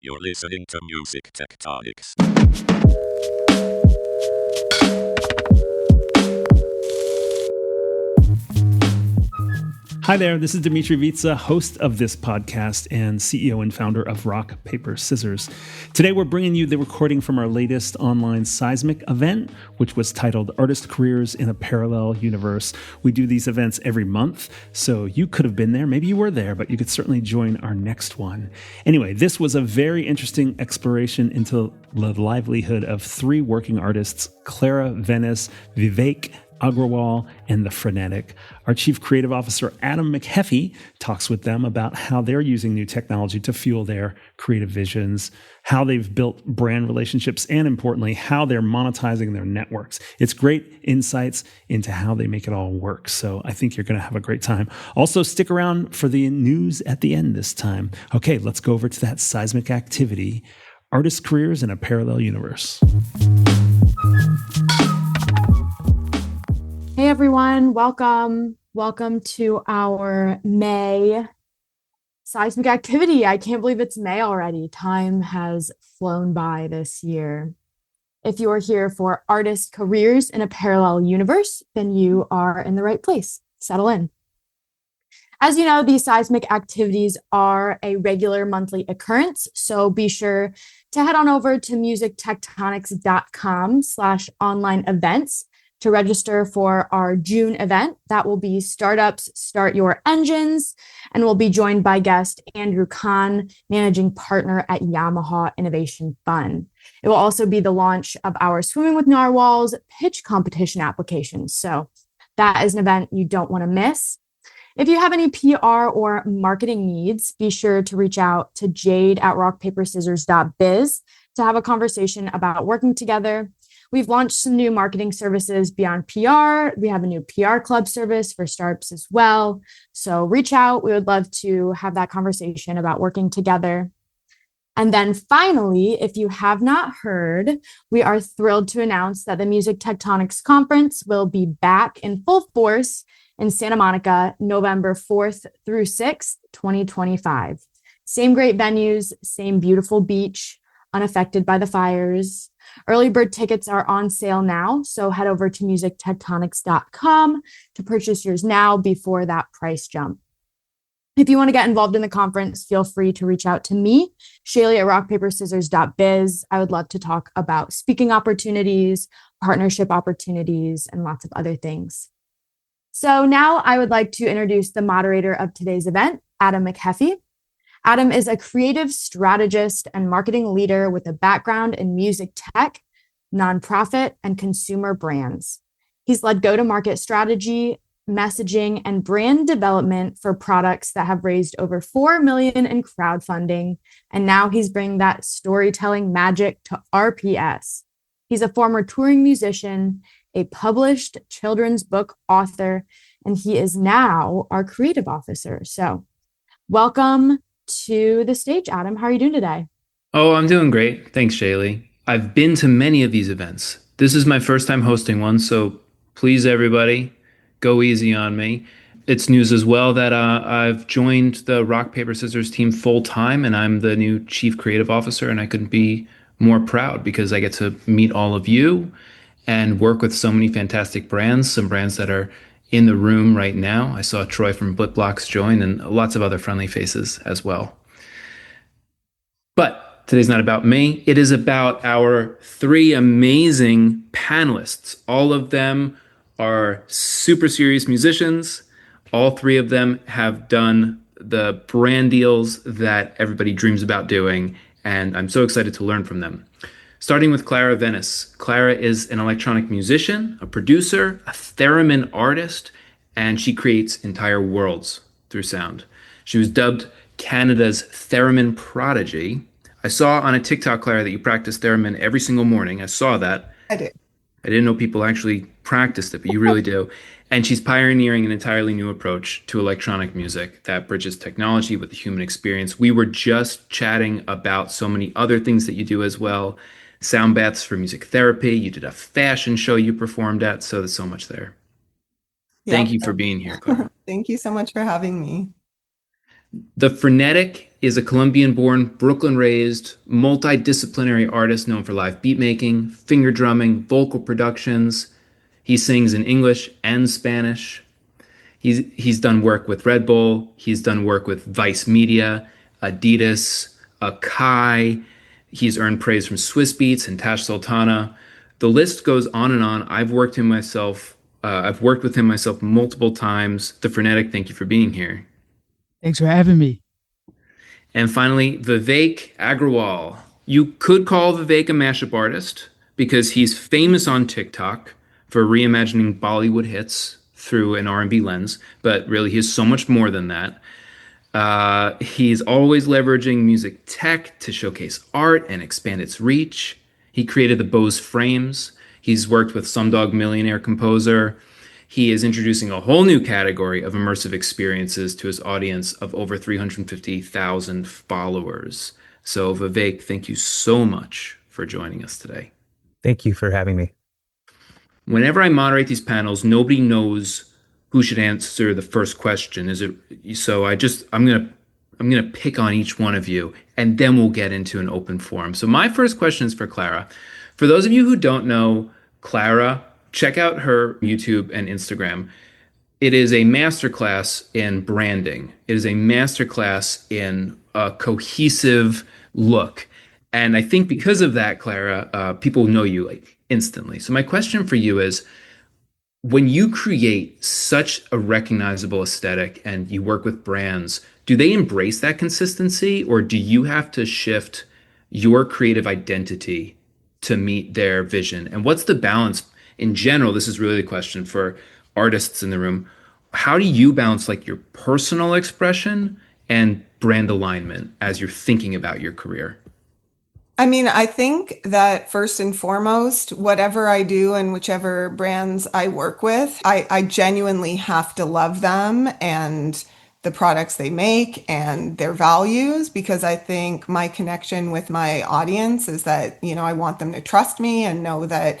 You're listening to Music Tectonics. Hi there, this is Dmitri, host of this podcast and CEO and founder of Rock, Paper, Scissors. Today we're bringing you the recording from our latest online Seismic event, which was titled Artist Careers in a Parallel Universe. We do these events every month, so you could have been there. Maybe you were there, but you could certainly join our next one. Anyway, this was a very interesting exploration into the livelihood of three working artists, Clara Venice, Vivek Agrawal, and the Phronetic. Our Chief Creative Officer, McHeffey, talks with them about how they're using new technology to fuel their creative visions, how they've built brand relationships, and importantly, how they're monetizing their networks. It's great insights into how they make it all work. So I think you're going to have a great time. Also, stick around for the news at the end this time. Okay, let's go over to that Seismic Activity, Artist Careers in a Parallel Universe. Hey everyone, welcome. Welcome to our May Seismic Activity. I can't believe it's May already. Time has flown by this year. If you are here for Artist Careers in a Parallel Universe, then you are in the right place. Settle in. As you know, these seismic activities are a regular monthly occurrence, so be sure to head on over to musictectonics.com/online events to register for our June event. That will be Startups Start Your Engines, and we'll be joined by guest Andrew Kahn, managing partner at Yamaha Innovation Fund. It will also be the launch of our Swimming with Narwhals pitch competition application. So that is an event you don't want to miss. If you have any PR or marketing needs, be sure to reach out to jade@rockpaperscissors.biz to have a conversation about working together. We've launched some new marketing services beyond PR. We have a new PR club service for startups as well. So reach out. We would love to have that conversation about working together. And then finally, if you have not heard, we are thrilled to announce that the Music Tectonics Conference will be back in full force in Santa Monica, November 4th through 6th, 2025. Same great venues, same beautiful beach, unaffected by the fires. Early bird tickets are on sale now, so head over to musictectonics.com to purchase yours now before that price jump. If you want to get involved in the conference, feel free to reach out to me, Shaylee at rockpaperscissors.biz. I would love to talk about speaking opportunities, partnership opportunities, and lots of other things. So now I would like to introduce the moderator of today's event, McHeffey. Adam is a creative strategist and marketing leader with a background in music tech, nonprofit, and consumer brands. He's led go-to-market strategy, messaging, and brand development for products that have raised over $4 million in crowdfunding, and now he's bringing that storytelling magic to RPS. He's a former touring musician, a published children's book author, and he is now our creative officer. So welcome to the stage, Adam. How are you doing today? Oh, I'm doing great. Thanks, Shaylee. I've been to many of these events. This is my first time hosting one, so please, everybody, go easy on me. It's news as well that I've joined the Rock, Paper, Scissors team full time, and I'm the new Chief Creative Officer, and I couldn't be more proud because I get to meet all of you and work with so many fantastic brands, some brands that are in the room right now. I saw Troy from Blipblocks join and lots of other friendly faces as well. But today's not about me. It is about our three amazing panelists. All of them are super serious musicians. All three of them have done the brand deals that everybody dreams about doing, and I'm so excited to learn from them. Starting with Clara Venice. Clara is an electronic musician, a producer, a theremin artist, and she creates entire worlds through sound. She was dubbed Canada's theremin prodigy. I saw on a TikTok, Clara, that you practice theremin every single morning. I saw that. I do. I didn't know people actually practiced it, but you really do. And she's pioneering an entirely new approach to electronic music that bridges technology with the human experience. We were just chatting about so many other things that you do as well. Sound baths for music therapy. You did a fashion show you performed at. So there's so much there. Thank you for being here, Clara. Thank you so much for having me. The Phronetic is a Colombian-born, Brooklyn-raised, multidisciplinary artist known for live beat making, finger drumming, vocal productions. He sings in English and Spanish. He's done work with Red Bull. He's done work with Vice Media, Adidas, Akai. He's earned praise from Swiss Beats and Tash Sultana. The list goes on and on. I've worked with him myself multiple times. The Phronetic, thank you for being here. Thanks for having me. And finally, Vivek Agrawal. You could call Vivek a mashup artist because he's famous on TikTok for reimagining Bollywood hits through an R&B lens, but really he's so much more than that. He's always leveraging music tech to showcase art and expand its reach. He created the Bose frames. He's worked with Slumdog Millionaire composer. He is introducing a whole new category of immersive experiences to his audience of over 350,000 followers. So Vivek, thank you so much for joining us today. Thank you for having me. Whenever I moderate these panels, nobody knows who should answer the first question. I'm gonna pick on each one of you, and then we'll get into an open forum. So my first question is for Clara. For those of you who don't know Clara, check out her YouTube and Instagram. It is a masterclass in branding. It is a masterclass in a cohesive look. And I think because of that, Clara, people know you like instantly. So my question for you is, when you create such a recognizable aesthetic and you work with brands, do they embrace that consistency, or do you have to shift your creative identity to meet their vision? And what's the balance in general? This is really the question for artists in the room. How do you balance like your personal expression and brand alignment as you're thinking about your career? I mean, I think that first and foremost, whatever I do and whichever brands I work with, I genuinely have to love them and the products they make and their values, because I think my connection with my audience is that, I want them to trust me and know that,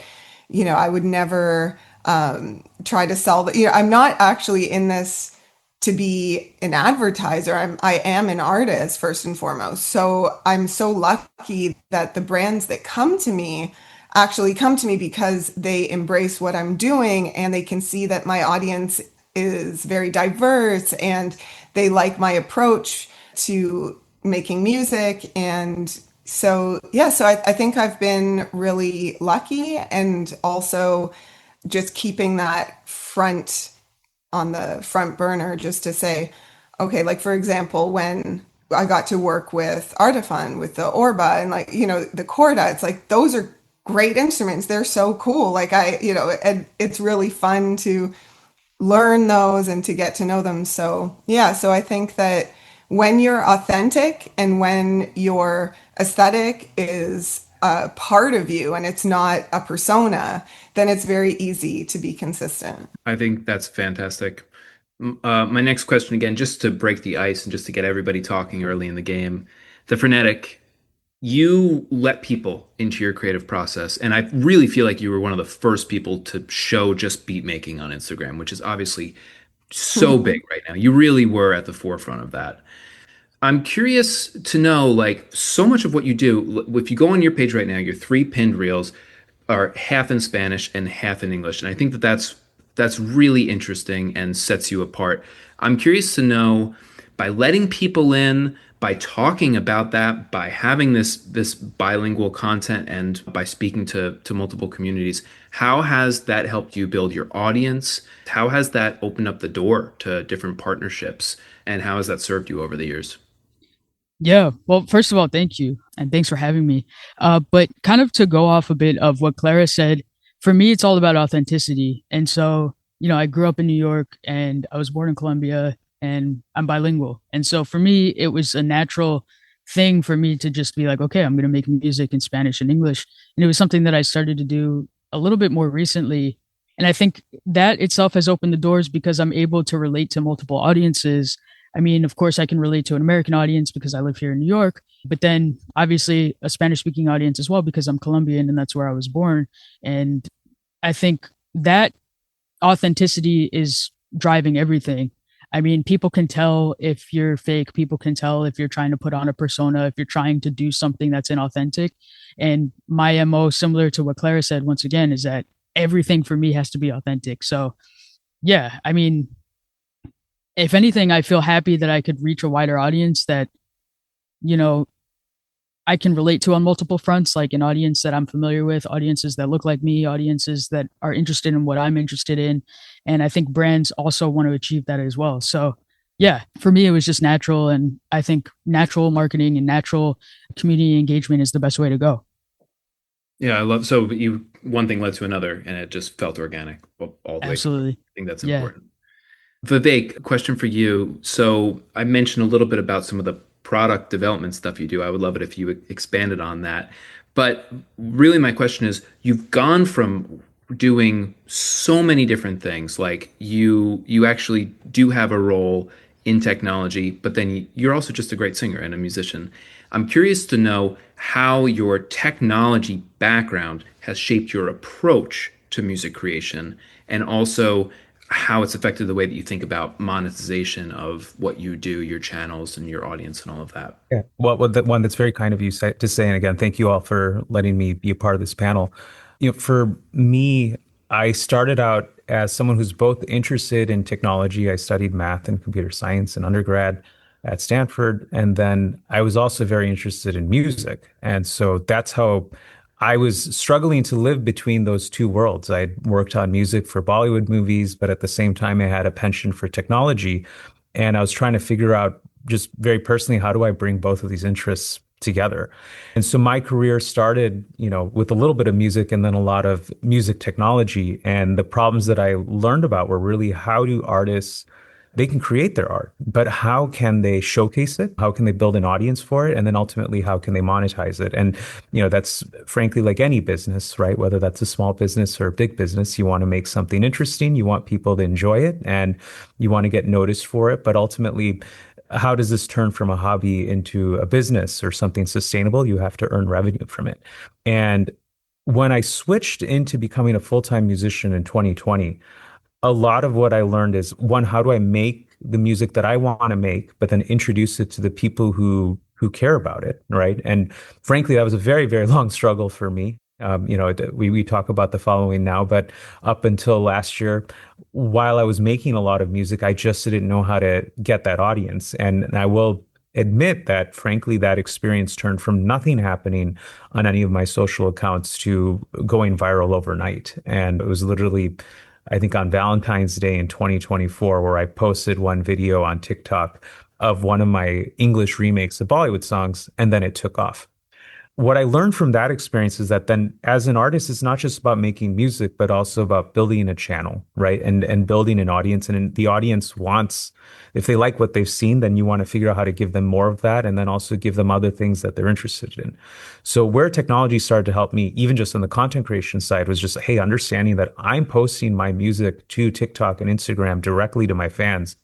I would never try to sell the, I'm not actually in this to be an advertiser. I am an artist first and foremost. So I'm so lucky that the brands that come to me actually come to me because they embrace what I'm doing and they can see that my audience is very diverse and they like my approach to making music. And so, I think I've been really lucky, and also just keeping that on the front burner, just to say, okay, like for example, when I got to work with Artifun with the Orba and the Corda, it's like, those are great instruments. They're so cool. And it's really fun to learn those and to get to know them. So I think that when you're authentic and when your aesthetic is a part of you and it's not a persona, then it's very easy to be consistent. I think that's fantastic. My next question, again, just to break the ice and just to get everybody talking early in the game. The Phronetic, you let people into your creative process. And I really feel like you were one of the first people to show just beat making on Instagram, which is obviously so big right now. You really were at the forefront of that. I'm curious to know, like, so much of what you do, if you go on your page right now, your 3 pinned reels are half in Spanish and half in English. And I think that that's really interesting and sets you apart. I'm curious to know, by letting people in, by talking about that, by having this bilingual content, and by speaking to multiple communities, how has that helped you build your audience? How has that opened up the door to different partnerships? And how has that served you over the years? Yeah, well, first of all, thank you. And thanks for having me. But kind of to go off a bit of what Clara said, for me, it's all about authenticity. And so, I grew up in New York and I was born in Colombia and I'm bilingual. And so for me, it was a natural thing for me to just be like, okay, I'm going to make music in Spanish and English. And it was something that I started to do a little bit more recently. And I think that itself has opened the doors because I'm able to relate to multiple audiences. I mean, of course, I can relate to an American audience because I live here in New York, but then obviously a Spanish speaking audience as well, because I'm Colombian and that's where I was born. And I think that authenticity is driving everything. I mean, people can tell if you're fake. People can tell if you're trying to put on a persona, if you're trying to do something that's inauthentic. And my MO, similar to what Clara said, once again, is that everything for me has to be authentic. So, yeah, I mean, if anything, I feel happy that I could reach a wider audience that, you know, I can relate to on multiple fronts, like an audience that I'm familiar with, audiences that look like me, audiences that are interested in what I'm interested in. And I think brands also want to achieve that as well. So, yeah, for me, it was just natural. And I think natural marketing and natural community engagement is the best way to go. Yeah, I love, so you, one thing led to another and it just felt organic all the way. Absolutely. I think that's Yeah. important. Vivek, question for you. So I mentioned a little bit about some of the product development stuff you do. I would love it if you expanded on that. But really my question is, you've gone from doing so many different things. Like you actually do have a role in technology, but then you're also just a great singer and a musician. I'm curious to know how your technology background has shaped your approach to music creation, and also how it's affected the way that you think about monetization of what you do, your channels and your audience and all of that. Yeah. Well, the one that's very kind of you to say, and again, thank you all for letting me be a part of this panel. For me, I started out as someone who's both interested in technology. I studied math and computer science in undergrad at Stanford, and then I was also very interested in music. And so that's how I was struggling to live between those two worlds. I worked on music for Bollywood movies, but at the same time, I had a penchant for technology. And I was trying to figure out just very personally, how do I bring both of these interests together? And so my career started, with a little bit of music and then a lot of music technology. And the problems that I learned about were really, how do artists, they can create their art, but how can they showcase it? How can they build an audience for it? And then ultimately, how can they monetize it? And, that's frankly like any business, right? Whether that's a small business or a big business, you want to make something interesting. You want people to enjoy it and you want to get noticed for it. But ultimately, how does this turn from a hobby into a business or something sustainable? You have to earn revenue from it. And when I switched into becoming a full-time musician in 2020, a lot of what I learned is, one, how do I make the music that I want to make, but then introduce it to the people who care about it, right? And frankly, that was a very, very long struggle for me. We talk about the following now, but up until last year, while I was making a lot of music, I just didn't know how to get that audience. And I will admit that, frankly, that experience turned from nothing happening on any of my social accounts to going viral overnight. And it was literally, I think, on Valentine's Day in 2024, where I posted one video on TikTok of one of my English remakes of Bollywood songs, and then it took off. What I learned from that experience is that then, as an artist, it's not just about making music, but also about building a channel, right? And building an audience. And the audience wants, if they like what they've seen, then you want to figure out how to give them more of that, and then also give them other things that they're interested in. So where technology started to help me, even just on the content creation side, was just, hey, understanding that I'm posting my music to TikTok and Instagram directly to my fans.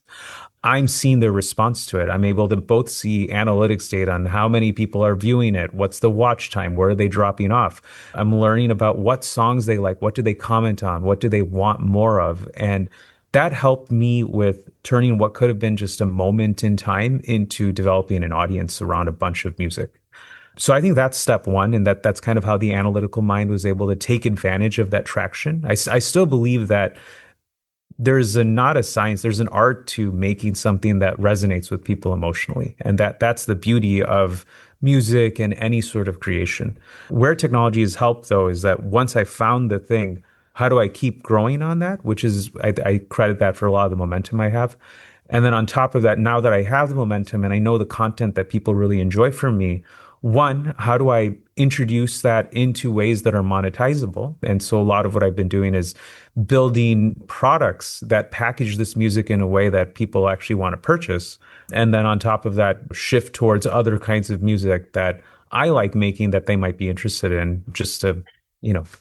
I'm seeing their response to it. I'm able to both see analytics data on how many people are viewing it, what's the watch time, where are they dropping off. I'm learning about what songs they like, what do they comment on, what do they want more of. And that helped me with turning what could have been just a moment in time into developing an audience around a bunch of music. So I think that's step one, and that's kind of how the analytical mind was able to take advantage of that traction. I still believe that there's not a science, there's an art to making something that resonates with people emotionally. And that's the beauty of music and any sort of creation. Where technology has helped, though, is that once I found the thing, how do I keep growing on that? Which is, I credit that for a lot of the momentum I have. And then on top of that, now that I have the momentum and I know the content that people really enjoy from me, one, how do I introduce that into ways that are monetizable? And so a lot of what I've been doing is building products that package this music in a way that people actually want to purchase. And then on top of that, shift towards other kinds of music that I like making that they might be interested in, just to,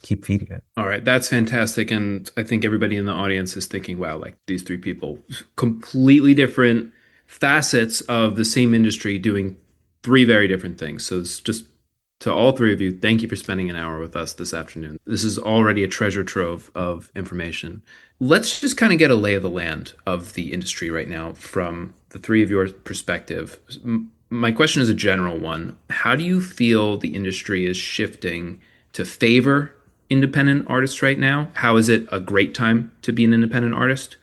keep feeding it. All right, that's fantastic. And I think everybody in the audience is thinking, wow, like these three people, completely different facets of the same industry doing three very different things. So it's just To all three of you, thank you for spending an hour with us this afternoon. This is already a treasure trove of information. Let's just kind of get a lay of the land of the industry right now from the three of your perspective. My question is a general one. How do you feel the industry is shifting to favor independent artists right now? How is it a great time to be an independent artist?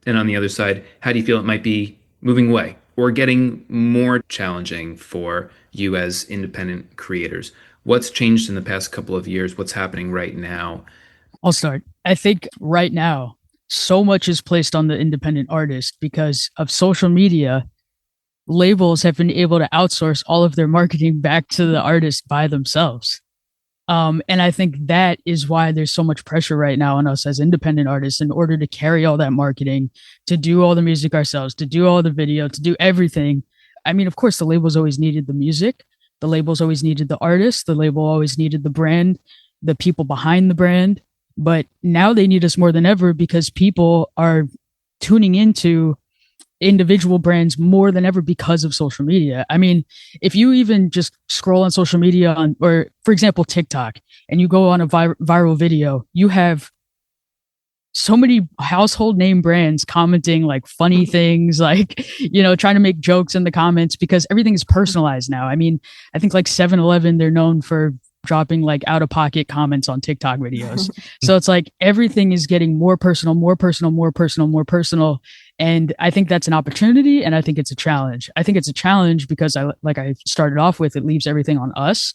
And on the other side, how do you feel it might be moving away or getting more challenging for you as independent creators? What's changed in the past couple of years? What's happening right now? I'll start. I think right now, so much is placed on the independent artist because of social media. Labels have been able to outsource all of their marketing back to the artist by themselves. And I think that is why there's so much pressure right now on us as independent artists in order to carry all that marketing, to do all the music ourselves, to do all the video, to do everything. I mean, of course, the labels always needed the music. The labels always needed the artist. The label always needed the brand, the people behind the brand. But now they need us more than ever because people are tuning into individual brands more than ever because of social media. I mean, if you even just scroll on social media or for example, TikTok, and you go on a viral video, you have so many household name brands commenting like funny things, like, trying to make jokes in the comments because everything is personalized now. I mean, I think like 7-Eleven, they're known for dropping like out of pocket comments on TikTok videos. So it's like everything is getting more personal, more personal, more personal, more personal. And I think that's an opportunity. And I think it's a challenge. I think it's a challenge because like I started off with, it leaves everything on us.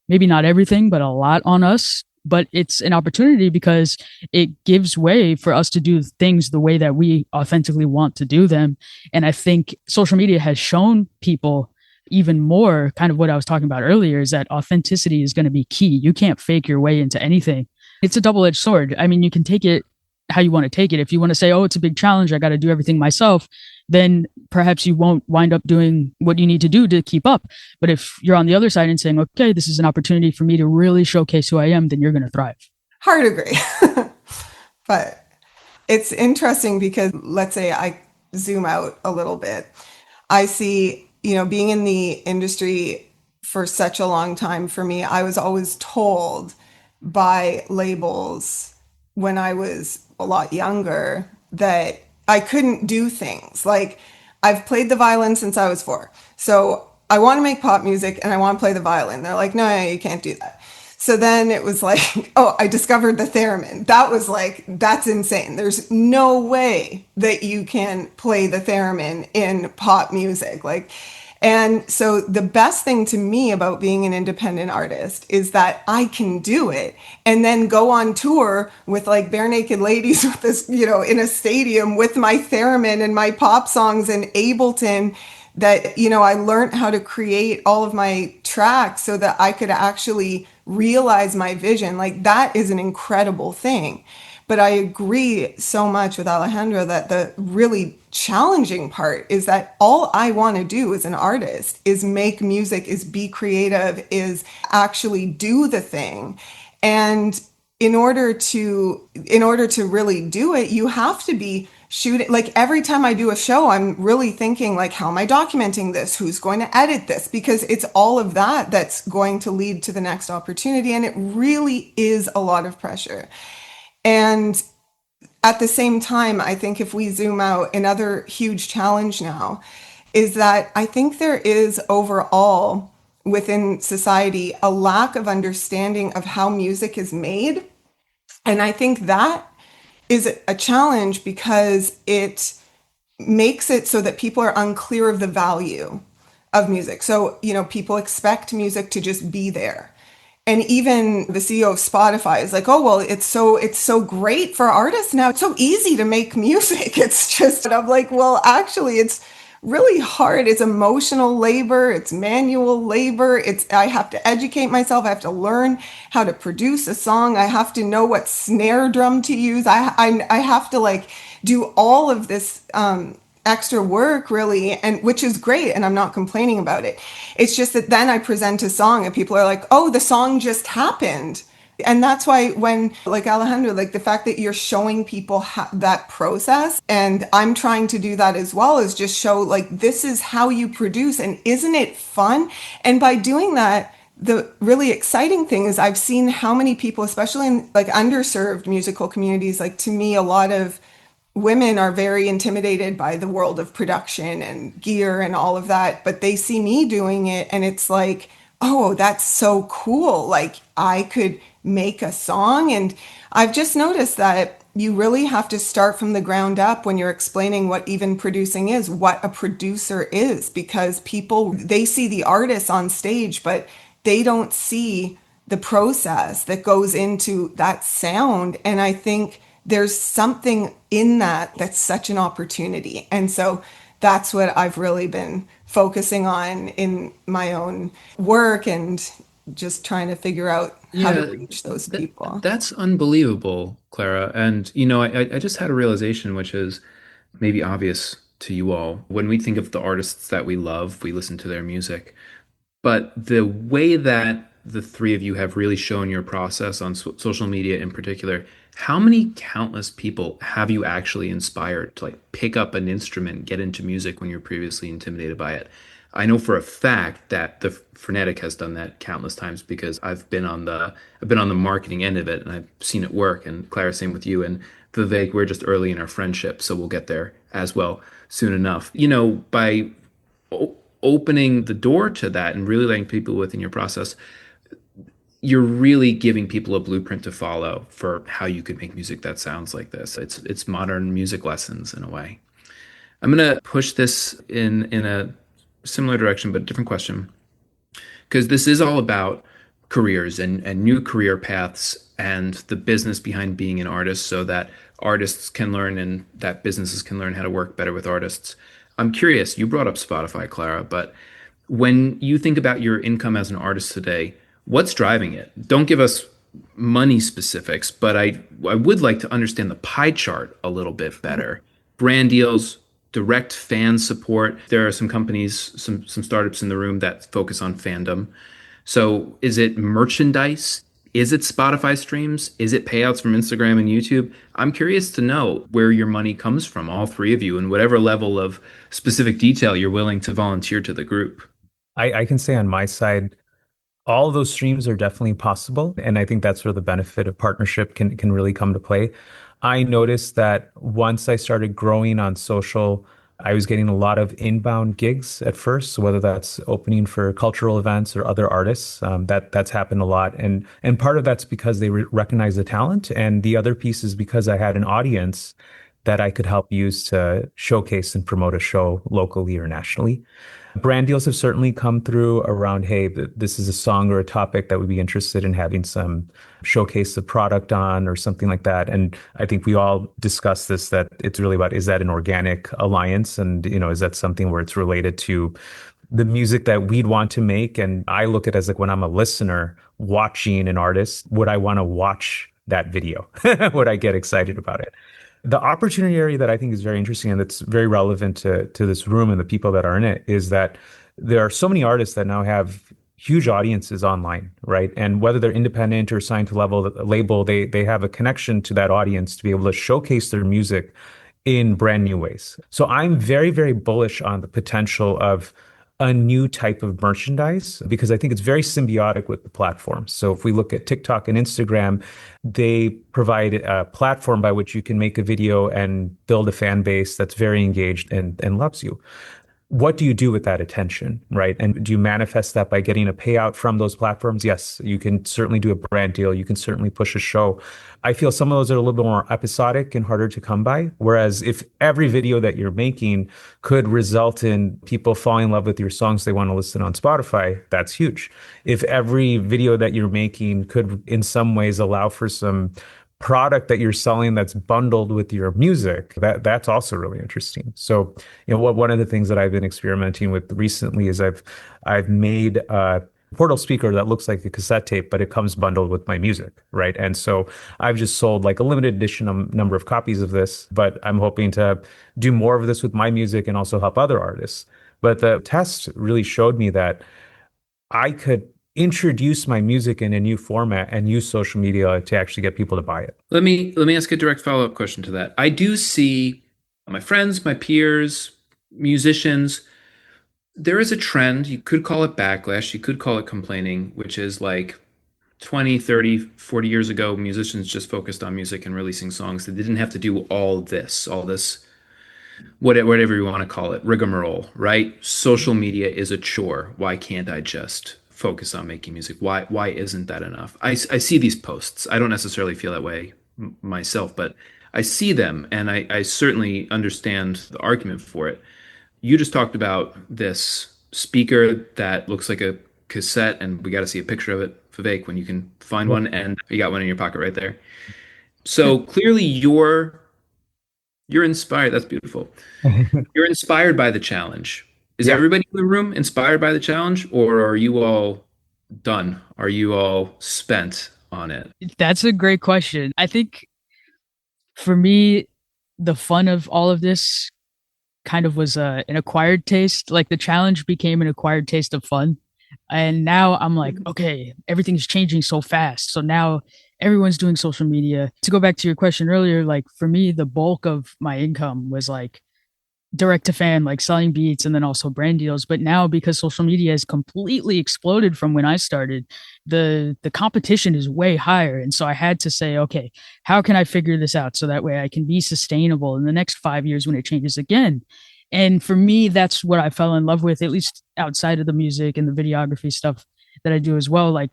Maybe not everything, but a lot on us. But it's an opportunity because it gives way for us to do things the way that we authentically want to do them. And I think social media has shown people even more kind of what I was talking about earlier is that authenticity is going to be key. You can't fake your way into anything. It's a double-edged sword. I mean, you can take it how you want to take it. If you want to say, oh, it's a big challenge, I got to do everything myself, then perhaps you won't wind up doing what you need to do to keep up. But if you're on the other side and saying, okay, this is an opportunity for me to really showcase who I am, then you're going to thrive. Hard agree. But it's interesting because let's say I zoom out a little bit. I see, being in the industry for such a long time, for me, I was always told by labels when I was a lot younger that I couldn't do things. Like, I've played the violin since I was 4. So I want to make pop music and I want to play the violin. They're like, no, you can't do that. So then it was like, oh, I discovered the theremin. That was like, that's insane. There's no way that you can play the theremin in pop music. And so the best thing to me about being an independent artist is that I can do it and then go on tour with like bare naked ladies with this, in a stadium with my theremin and my pop songs in Ableton. That, I learned how to create all of my tracks so that I could actually realize my vision. Like, that is an incredible thing. But I agree so much with Alejandro that the really challenging part is that all I want to do as an artist is make music, is be creative, is actually do the thing. And in order to really do it, you have to be shooting. Like, every time I do a show, I'm really thinking like, how am I documenting this? Who's going to edit this? Because it's all of that that's going to lead to the next opportunity. And it really is a lot of pressure. And at the same time, I think if we zoom out, another huge challenge now is that I think there is overall within society a lack of understanding of how music is made. And I think that is a challenge because it makes it so that people are unclear of the value of music. So, people expect music to just be there. And even the CEO of Spotify is like, oh, well, it's so great for artists now. It's so easy to make music. It's just, and I'm like, well, actually, it's really hard. It's emotional labor. It's manual labor. I have to educate myself. I have to learn how to produce a song. I have to know what snare drum to use. I have to like do all of this extra work, really, and which is great, and I'm not complaining about it. It's just that then I present a song and people are like, oh, the song just happened. And that's why when, like Alejandro, like the fact that you're showing people that process, and I'm trying to do that as well, is just show like, this is how you produce, and isn't it fun? And by doing that, the really exciting thing is I've seen how many people, especially in like underserved musical communities, like to me, a lot of women are very intimidated by the world of production and gear and all of that, but they see me doing it and it's like, oh, that's so cool. Like I could make a song. And I've just noticed that you really have to start from the ground up when you're explaining what even producing is, what a producer is, because people, they see the artist on stage, but they don't see the process that goes into that sound. And I think there's something in that that's such an opportunity. And so that's what I've really been focusing on in my own work and just trying to figure out how to reach those people. That's unbelievable, Clara. And, I just had a realization, which is maybe obvious to you all. When we think of the artists that we love, we listen to their music. But the way that the three of you have really shown your process on social media in particular, how many countless people have you actually inspired to like pick up an instrument, get into music when you're previously intimidated by it? I know for a fact that the Phronetic has done that countless times because I've been on the marketing end of it and I've seen it work. And Clara, same with you. And Vivek, we're just early in our friendship, so we'll get there as well soon enough. By opening the door to that and really letting people within your process, you're really giving people a blueprint to follow for how you could make music that sounds like this. It's modern music lessons in a way. I'm gonna push this in a similar direction, but a different question, because this is all about careers and new career paths and the business behind being an artist so that artists can learn and that businesses can learn how to work better with artists. I'm curious, you brought up Spotify, Clara, but when you think about your income as an artist today, what's driving it? Don't give us money specifics, but I would like to understand the pie chart a little bit better. Brand deals, direct fan support. There are some companies, some startups in the room that focus on fandom. So is it merchandise? Is it Spotify streams? Is it payouts from Instagram and YouTube? I'm curious to know where your money comes from, all three of you, and whatever level of specific detail you're willing to volunteer to the group. I can say on my side, all of those streams are definitely possible. And I think that's where the benefit of partnership can really come to play. I noticed that once I started growing on social, I was getting a lot of inbound gigs at first. So whether that's opening for cultural events or other artists, that's happened a lot. And part of that's because they recognize the talent. And the other piece is because I had an audience that I could help use to showcase and promote a show locally or nationally. Brand deals have certainly come through around, hey, this is a song or a topic that would be interested in having some showcase of product on or something like that. And I think we all discussed this, that it's really about, is that an organic alliance? And, is that something where it's related to the music that we'd want to make? And I look at it as like when I'm a listener watching an artist, would I want to watch that video? Would I get excited about it? The opportunity area that I think is very interesting and that's very relevant to this room and the people that are in it is that there are so many artists that now have huge audiences online, right? And whether they're independent or signed to label, they have a connection to that audience to be able to showcase their music in brand new ways. So I'm very, very bullish on the potential of a new type of merchandise because I think it's very symbiotic with the platform. So if we look at TikTok and Instagram, they provide a platform by which you can make a video and build a fan base that's very engaged and loves you. What do you do with that attention, right? And do you manifest that by getting a payout from those platforms? Yes, you can certainly do a brand deal. You can certainly push a show. I feel some of those are a little bit more episodic and harder to come by. Whereas if every video that you're making could result in people falling in love with your songs they want to listen on Spotify, that's huge. If every video that you're making could in some ways allow for some product that you're selling that's bundled with your music, that's also really interesting. So, one of the things that I've been experimenting with recently is I've made a portable speaker that looks like a cassette tape, but it comes bundled with my music, right? And so I've just sold like a limited edition number of copies of this, but I'm hoping to do more of this with my music and also help other artists. But the test really showed me that I could introduce my music in a new format and use social media to actually get people to buy it. Let me ask a direct follow-up question to that. I do see my friends, my peers, musicians There is a trend, you could call it backlash, you could call it complaining, which is like 20, 30, 40 years ago, musicians just focused on music and releasing songs. They didn't have to do all this, whatever you want to call it, rigmarole, right? Social media is a chore. Why can't I just focus on making music? Why isn't that enough? I see these posts. I don't necessarily feel that way myself, but I see them and I certainly understand the argument for it. You just talked about this speaker that looks like a cassette, and we got to see a picture of it, Vivek, when you can find one, and you got one in your pocket right there. So clearly you're inspired. That's beautiful. You're inspired by the challenge. Is Yeah. everybody in the room inspired by the challenge, or are you all done? Are you all spent on it? That's a great question. I think for me, the fun of all of this kind of was an acquired taste. Like the challenge became an acquired taste of fun. And now I'm like, okay, everything's changing so fast. So now everyone's doing social media. To go back to your question earlier, like for me, the bulk of my income was like direct to fan, like selling beats and then also brand deals. But now because social media has completely exploded from when I started, the competition is way higher. And so I had to say, okay, how can I figure this out so that way I can be sustainable in the next 5 years when it changes again? And for me, that's what I fell in love with, at least outside of the music and the videography stuff that I do as well. Like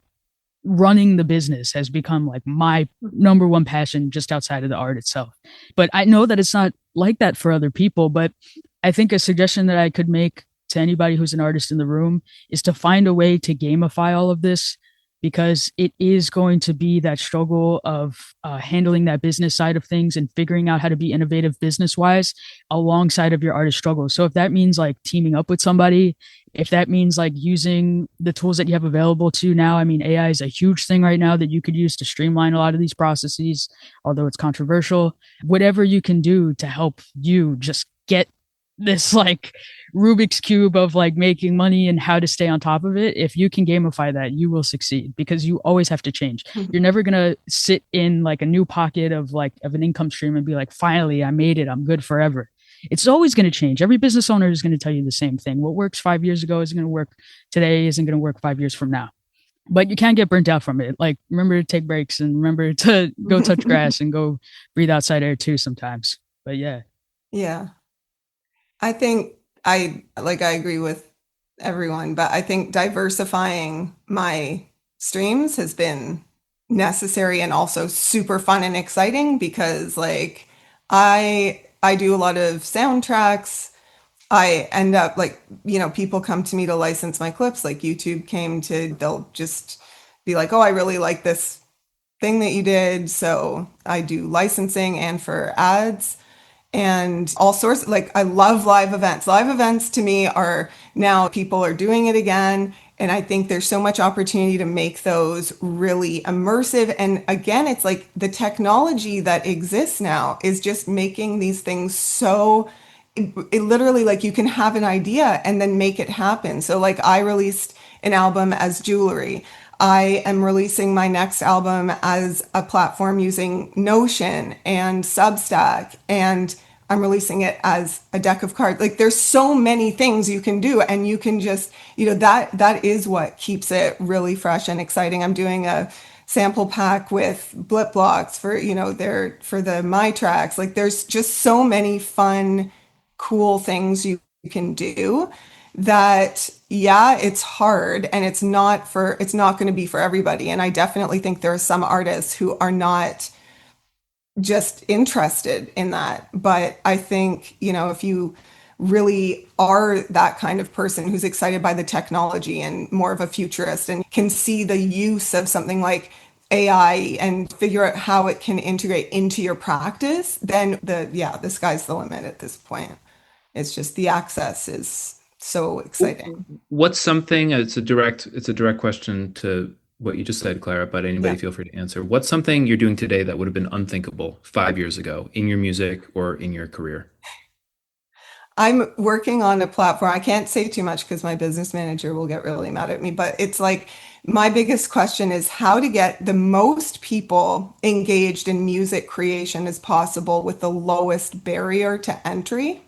running the business has become like my number one passion just outside of the art itself. But I know that it's not like that for other people. But I think a suggestion that I could make to anybody who's an artist in the room is to find a way to gamify all of this, because it is going to be that struggle of handling that business side of things and figuring out how to be innovative business wise alongside of your artist struggle. So if that means like teaming up with somebody, if that means like using the tools that you have available to now, I mean, AI is a huge thing right now that you could use to streamline a lot of these processes, although it's controversial. Whatever you can do to help you just get this like Rubik's cube of like making money and how to stay on top of it. If you can gamify that, you will succeed, because you always have to change. You're never going to sit in like a new pocket of an income stream and be like, finally, I made it. I'm good forever. It's always going to change. Every business owner is going to tell you the same thing. What works 5 years ago isn't going to work today, isn't going to work 5 years from now. But you can't get burnt out from it. Like, remember to take breaks and remember to go touch grass and go breathe outside air too sometimes. But yeah. Yeah. I think I agree with everyone, but I think diversifying my streams has been necessary and also super fun and exciting, because like I do a lot of soundtracks. I end up like, people come to me to license my clips. Like they'll just be like, oh, I really like this thing that you did. So I do licensing and for ads and all sorts. Like I love live events. Live events to me are now people are doing it again. And I think there's so much opportunity to make those really immersive. And again, it's like the technology that exists now is just making these things so it literally, like, you can have an idea and then make it happen. So like I released an album as jewelry. I am releasing my next album as a platform using Notion and Substack, and I'm releasing it as a deck of cards. Like there's so many things you can do, and you can just, that is what keeps it really fresh and exciting. I'm doing a sample pack with blip blocks for, for the my tracks. Like there's just so many fun, cool things you can do that, yeah, it's hard and it's not going to be for everybody. And I definitely think there are some artists who are not just interested in that. But I think, if you really are that kind of person who's excited by the technology and more of a futurist and can see the use of something like AI and figure out how it can integrate into your practice, then the sky's the limit at this point. It's just the access is so exciting. What's something, it's a direct question to what you just said, Clara, but anybody feel free to answer. What's something you're doing today that would have been unthinkable 5 years ago in your music or in your career? I'm working on a platform. I can't say too much because my business manager will get really mad at me, but it's like my biggest question is how to get the most people engaged in music creation as possible with the lowest barrier to entry.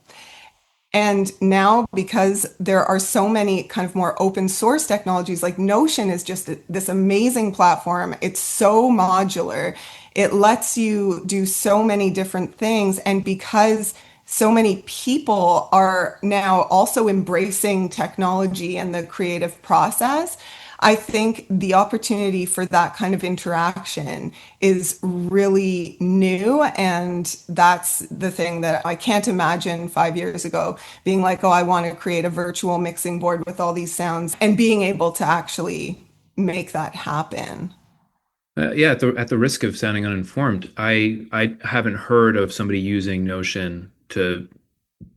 And now, because there are so many kind of more open source technologies, like Notion is just this amazing platform. It's so modular. It lets you do so many different things. And because so many people are now also embracing technology and the creative process, I think the opportunity for that kind of interaction is really new. And that's the thing that I can't imagine 5 years ago being like, oh, I want to create a virtual mixing board with all these sounds and being able to actually make that happen. Yeah, at the risk of sounding uninformed, I haven't heard of somebody using Notion to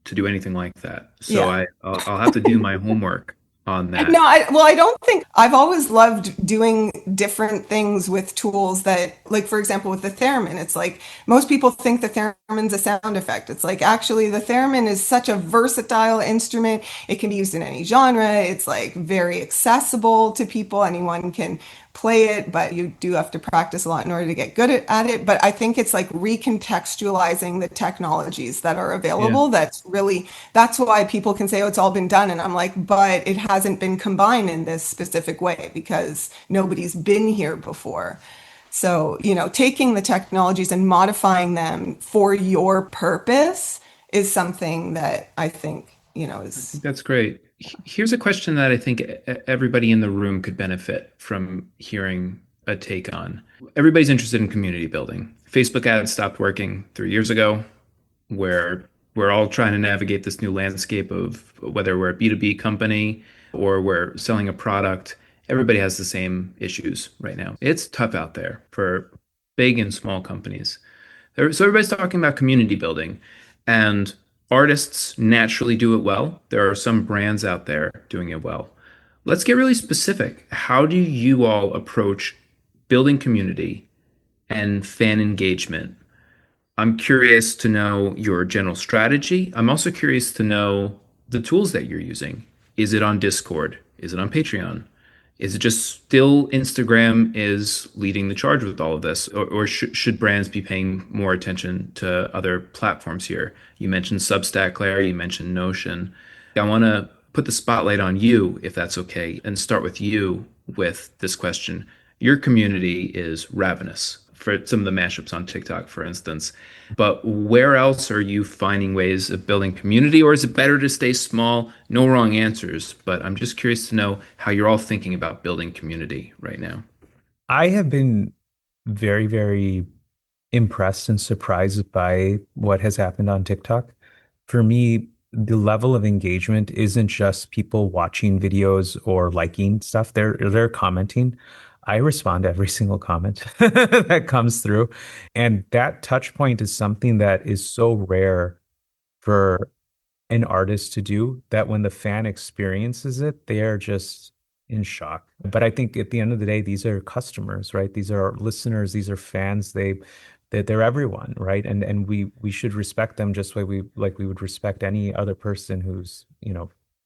do anything like that. So Yeah. I'll have to do my homework on No, that. I don't think I've always loved doing different things with tools that, like, for example, with the theremin, it's like most people think the theremin's a sound effect. It's like actually the theremin is such a versatile instrument. It can be used in any genre. It's like very accessible to people. Anyone can play it, but you do have to practice a lot in order to get good at it. But I think it's like recontextualizing the technologies that are Yeah. available. That's why people can say, oh, it's all been done. And I'm like, but it hasn't been combined in this specific way because nobody's been here before. So, taking the technologies and modifying them for your purpose is something that I think, I is. think that's great. Here's a question that I think everybody in the room could benefit from hearing a take on. Everybody's interested in community building. Facebook ads stopped working 3 years ago, where we're all trying to navigate this new landscape of whether we're a B2B company or we're selling a product. Everybody has the same issues right now. It's tough out there for big and small companies. So everybody's talking about community building, and artists naturally do it well. There are some brands out there doing it well. Let's get really specific. How do you all approach building community and fan engagement? I'm curious to know your general strategy. I'm also curious to know the tools that you're using. Is it on Discord? Is it on Patreon? Is it just still Instagram is leading the charge with all of this? Or should brands be paying more attention to other platforms here? You mentioned Substack, Claire. You mentioned Notion. I want to put the spotlight on you, if that's okay, and start with you with this question. Your community is ravenous for some of the mashups on TikTok, for instance. But where else are you finding ways of building community, or is it better to stay small? No wrong answers, but I'm just curious to know how you're all thinking about building community right now. I have been very, very impressed and surprised by what has happened on TikTok. For me, the level of engagement isn't just people watching videos or liking stuff. They're commenting. I respond to every single comment that comes through. And that touch point is something that is so rare for an artist to do that when the fan experiences it, they are just in shock. But I think at the end of the day, these are customers, right? These are listeners, these are fans. They're everyone, right? And we should respect them just like we would respect any other person who's,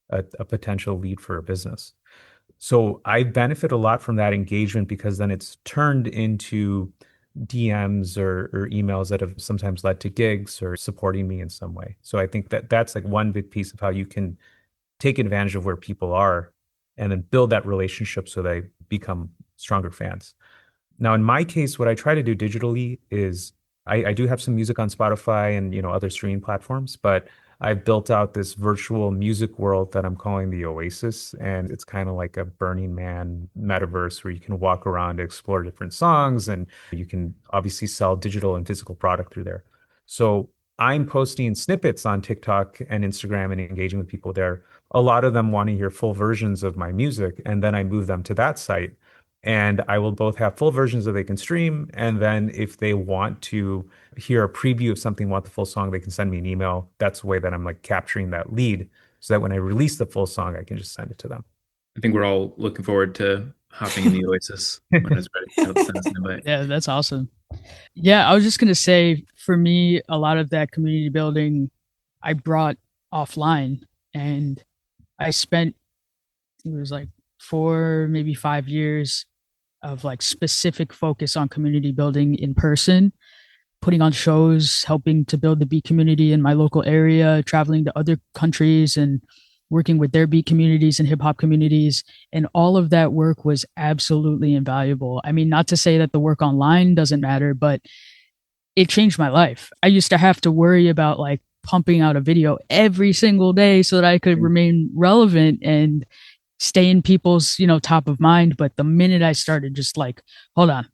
a potential lead for a business. So I benefit a lot from that engagement because then it's turned into DMs or emails that have sometimes led to gigs or supporting me in some way. So I think that that's like one big piece of how you can take advantage of where people are and then build that relationship so they become stronger fans. Now, in my case, what I try to do digitally is I do have some music on Spotify and other streaming platforms, but I've built out this virtual music world that I'm calling the Oasis, and it's kind of like a Burning Man metaverse where you can walk around, explore different songs, and you can obviously sell digital and physical product through there. So I'm posting snippets on TikTok and Instagram and engaging with people there. A lot of them want to hear full versions of my music, and then I move them to that site. And I will both have full versions that they can stream. And then if they want to hear a preview of something, want the full song, they can send me an email. That's the way that I'm like capturing that lead so that when I release the full song, I can just send it to them. I think we're all looking forward to hopping in the Oasis when it's ready. I'll send us an invite. Yeah, that's awesome. Yeah, I was just gonna say for me, a lot of that community building I brought offline, and I spent it was like 4, maybe 5 years of like specific focus on community building in person. putting on shows, helping to build the beat community in my local area, traveling to other countries and working with their beat communities and hip hop communities. And all of that work was absolutely invaluable. I mean, not to say that the work online doesn't matter, but it changed my life. I used to have to worry about like pumping out a video every single day so that I could remain relevant and stay in people's, top of mind. But the minute I started just like, hold on,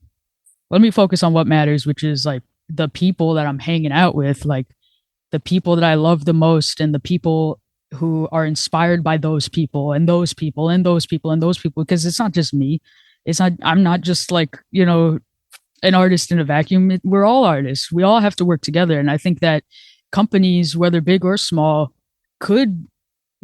let me focus on what matters, which is like the people that I'm hanging out with, like the people that I love the most and the people who are inspired by those people and those people and those people and those people. Because it's not just me. I'm not just like, an artist in a vacuum. We're all artists. We all have to work together. And I think that companies, whether big or small, could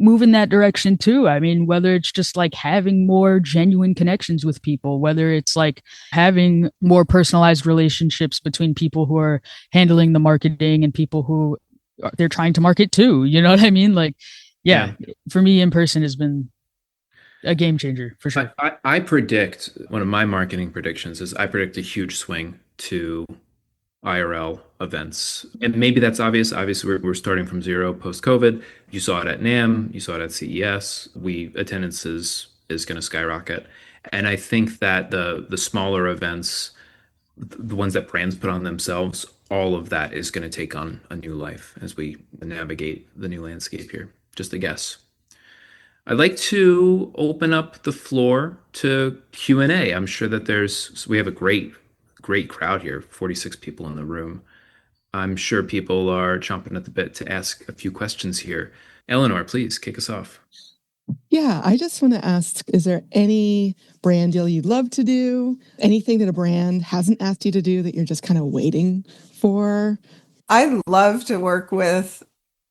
move in that direction too. I mean, whether it's just like having more genuine connections with people, whether it's like having more personalized relationships between people who are handling the marketing and people who they're trying to market to, you know what I mean? Like, yeah. For me, in person has been a game changer for sure. I predict, one of my marketing predictions is I predict a huge swing to IRL events. And maybe that's obvious. Obviously, we're starting from zero post-COVID. You saw it at NAMM, you saw it at CES. Attendance is going to skyrocket. And I think that the smaller events, the ones that brands put on themselves, all of that is going to take on a new life as we navigate the new landscape here. Just a guess. I'd like to open up the floor to Q&A. I'm sure that we have a great crowd here, 46 people in the room. I'm sure people are chomping at the bit to ask a few questions here. Eleanor, please kick us off. Yeah, I just want to ask, is there any brand deal you'd love to do? Anything that a brand hasn't asked you to do that you're just kind of waiting for? I'd love to work with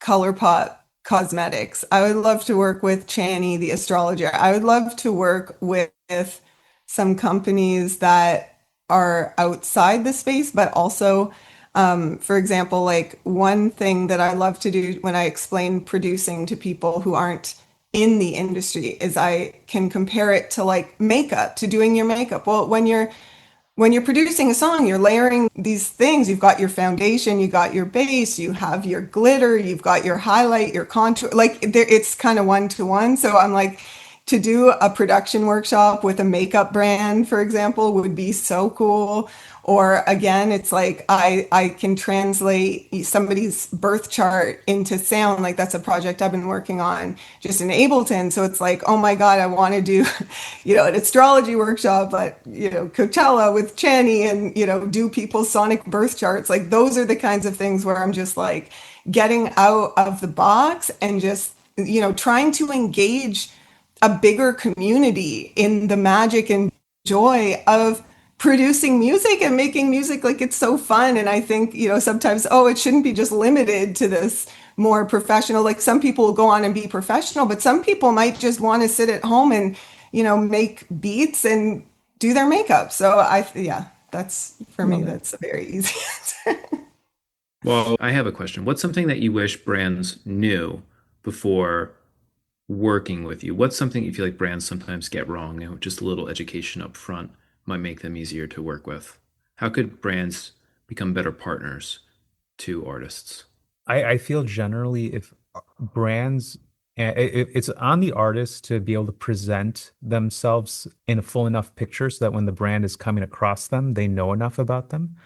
ColourPop Cosmetics. I would love to work with Chani, the astrologer. I would love to work with some companies that are outside the space, but also, for example, like one thing that I love to do when I explain producing to people who aren't in the industry is I can compare it to like makeup, to doing your makeup. Well, when you're producing a song, you're layering these things. You've got your foundation, you got your base, you have your glitter, you've got your highlight, your contour. Like it's kind of one-to-one. So I'm like, to do a production workshop with a makeup brand, for example, would be so cool. Or again, it's like I can translate somebody's birth chart into sound. Like that's a project I've been working on just in Ableton. So it's like, oh my God, I want to do, an astrology workshop, but, Coachella with Chani and, do people's sonic birth charts. Like those are the kinds of things where I'm just like getting out of the box and just, trying to engage a bigger community in the magic and joy of producing music and making music. Like it's so fun. And I think, sometimes, it shouldn't be just limited to this more professional. Like some people will go on and be professional, but some people might just want to sit at home and, make beats and do their makeup. So that's for me, that's a very easy answer. Well, I have a question. What's something that you wish brands knew before working with you? What's something you feel like brands sometimes get wrong? Just a little education up front might make them easier to work with. How could brands become better partners to artists? I feel generally if brands, it's on the artist to be able to present themselves in a full enough picture so that when the brand is coming across them, they know enough about them.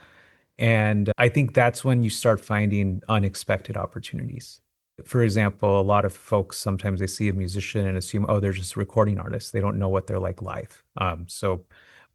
And I think that's when you start finding unexpected opportunities. For example, a lot of folks, sometimes they see a musician and assume, they're just a recording artist. They don't know what they're like live. So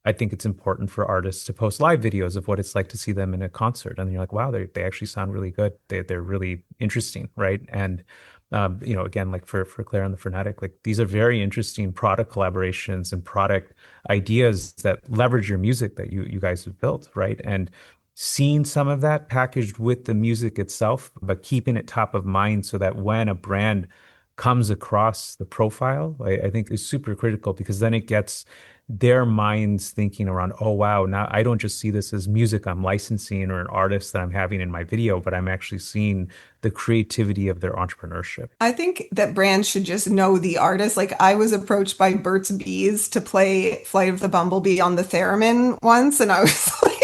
I think it's important for artists to post live videos of what it's like to see them in a concert. And you're like, wow, they actually sound really good. They're really interesting, right? And, again, like for Clara and the Phronetic, like these are very interesting product collaborations and product ideas that leverage your music that you guys have built, right? And seeing some of that packaged with the music itself, but keeping it top of mind so that when a brand comes across the profile, I think is super critical, because then it gets their minds thinking around, oh, wow, now I don't just see this as music I'm licensing or an artist that I'm having in my video, but I'm actually seeing the creativity of their entrepreneurship. I think that brands should just know the artist. Like I was approached by Burt's Bees to play Flight of the Bumblebee on the theremin once. And I was like,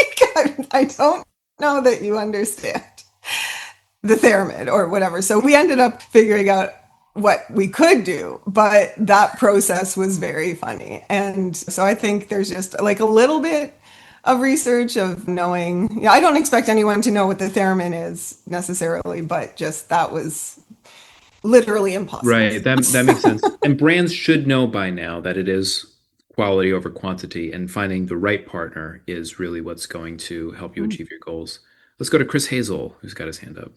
I don't know that you understand the theremin or whatever. So we ended up figuring out what we could do, but that process was very funny. And so I think there's just like a little bit of research of knowing, I don't expect anyone to know what the theremin is necessarily, but just that was literally impossible. Right. That makes sense. And brands should know by now that it is quality over quantity, and finding the right partner is really what's going to help you achieve your goals. Let's go to Chris Hazel, who's got his hand up.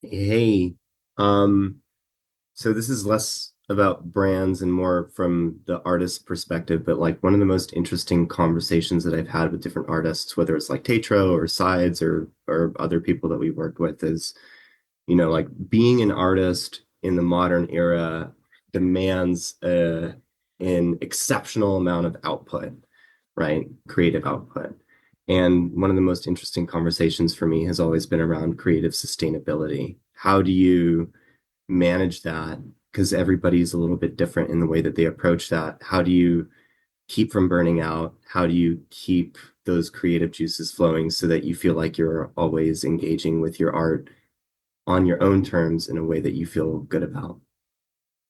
Hey, so this is less about brands and more from the artist perspective, but like one of the most interesting conversations that I've had with different artists, whether it's like Tetro or Sides or other people that we worked with, is, like being an artist in the modern era demands an exceptional amount of output, right? Creative output. And one of the most interesting conversations for me has always been around creative sustainability. How do you manage that? Because everybody's a little bit different in the way that they approach that. How do you keep from burning out? How do you keep those creative juices flowing so that you feel like you're always engaging with your art on your own terms in a way that you feel good about?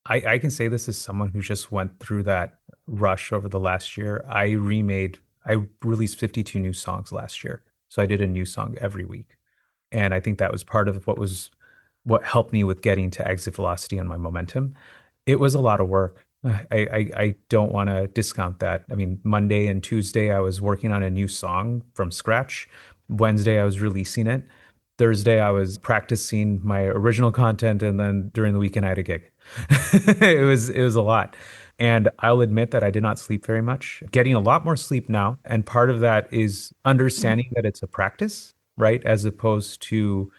I can say this as someone who just went through that rush over the last year. I released 52 new songs last year. So I did a new song every week. And I think that was part of what helped me with getting to exit velocity and my momentum. It was a lot of work. I don't want to discount that. I mean, Monday and Tuesday, I was working on a new song from scratch. Wednesday, I was releasing it. Thursday, I was practicing my original content. And then during the weekend, I had a gig. It was a lot. And I'll admit that I did not sleep very much, getting a lot more sleep now. And part of that is understanding that it's a practice, right? As opposed to,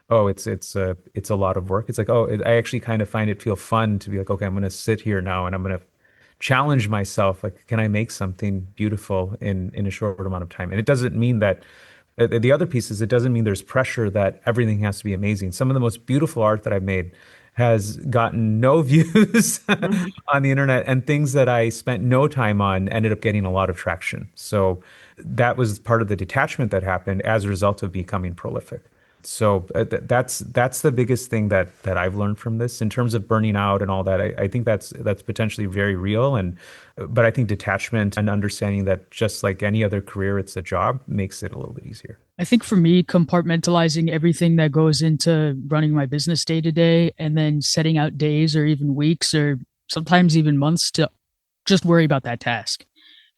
oh, it's a lot of work. It's like, oh, I actually kind of find it feel fun to be like, okay, I'm going to sit here now and I'm going to challenge myself. Like, can I make something beautiful in a short amount of time? And it doesn't mean that the other piece is, it doesn't mean there's pressure that everything has to be amazing. Some of the most beautiful art that I've made has gotten no views on the internet, and things that I spent no time on ended up getting a lot of traction. So that was part of the detachment that happened as a result of becoming prolific. So that's the biggest thing that I've learned from this in terms of burning out and all that. I think that's potentially very real, but I think detachment and understanding that just like any other career, it's a job, makes it a little bit easier. I think for me, compartmentalizing everything that goes into running my business day to day, and then setting out days or even weeks or sometimes even months to just worry about that task.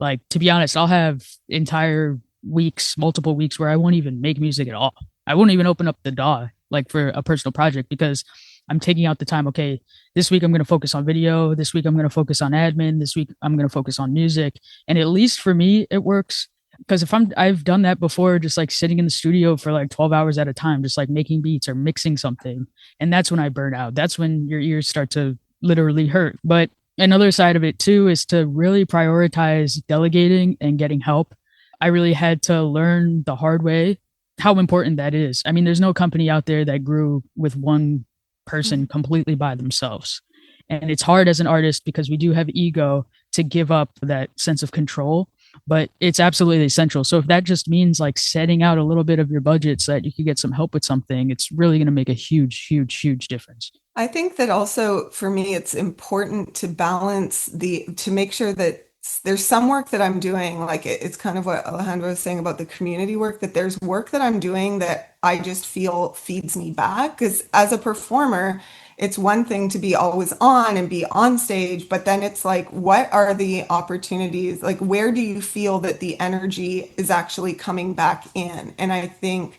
Like, to be honest, I'll have entire weeks, multiple weeks where I won't even make music at all. I won't even open up the DAW like for a personal project, because I'm taking out the time. Okay, this week I'm going to focus on video. This week I'm going to focus on admin. This week I'm going to focus on music. And at least for me, it works. Because I've done that before, just like sitting in the studio for like 12 hours at a time, just like making beats or mixing something. And that's when I burn out. That's when your ears start to literally hurt. But another side of it too is to really prioritize delegating and getting help. I really had to learn the hard way how important that is. I mean, there's no company out there that grew with one person completely by themselves. And it's hard as an artist because we do have ego to give up that sense of control, but it's absolutely essential. So if that just means like setting out a little bit of your budget so that you could get some help with something, it's really going to make a huge, huge, huge difference. I think that also for me, it's important to balance to make sure that there's some work that I'm doing, like it's kind of what Alejandro was saying about the community work, that there's work that I'm doing that I just feel feeds me back. Because as a performer, it's one thing to be always on and be on stage, but then it's like, what are the opportunities? Like, where do you feel that the energy is actually coming back in? And I think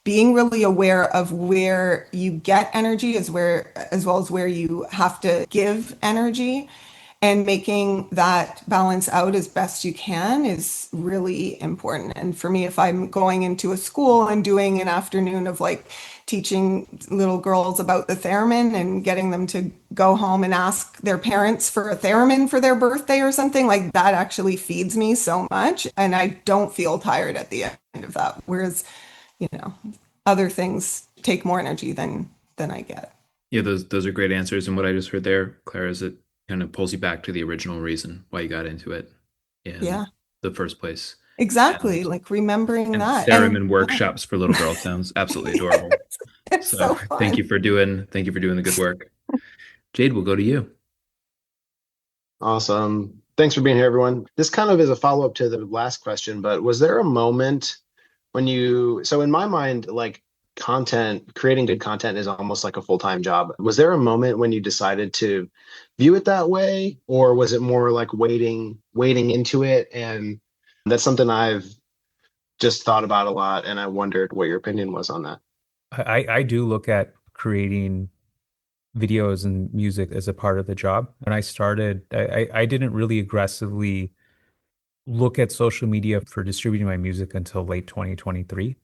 being really aware of where you get energy as well as where you have to give energy, and making that balance out as best you can is really important. And for me, if I'm going into a school and doing an afternoon of like teaching little girls about the theremin and getting them to go home and ask their parents for a theremin for their birthday or something, like that actually feeds me so much. And I don't feel tired at the end of that. Whereas, other things take more energy than I get. Yeah, those are great answers. And what I just heard there, Clara, is it kind of pulls you back to the original reason why you got into it in the first place. Exactly. Like remembering And that. theremin workshops for little girls sounds absolutely adorable. It's so fun. thank you for doing the good work. Jade, we'll go to you. Awesome. Thanks for being here, everyone. This kind of is a follow-up to the last question, but was there a moment when so in my mind, like creating good content is almost like a full-time job. Was there a moment when you decided to view it that way, or was it more like wading into it? And that's something I've just thought about a lot, and I wondered what your opinion was on that. I do look at creating videos and music as a part of the job. And I didn't really aggressively look at social media for distributing my music until late 2023.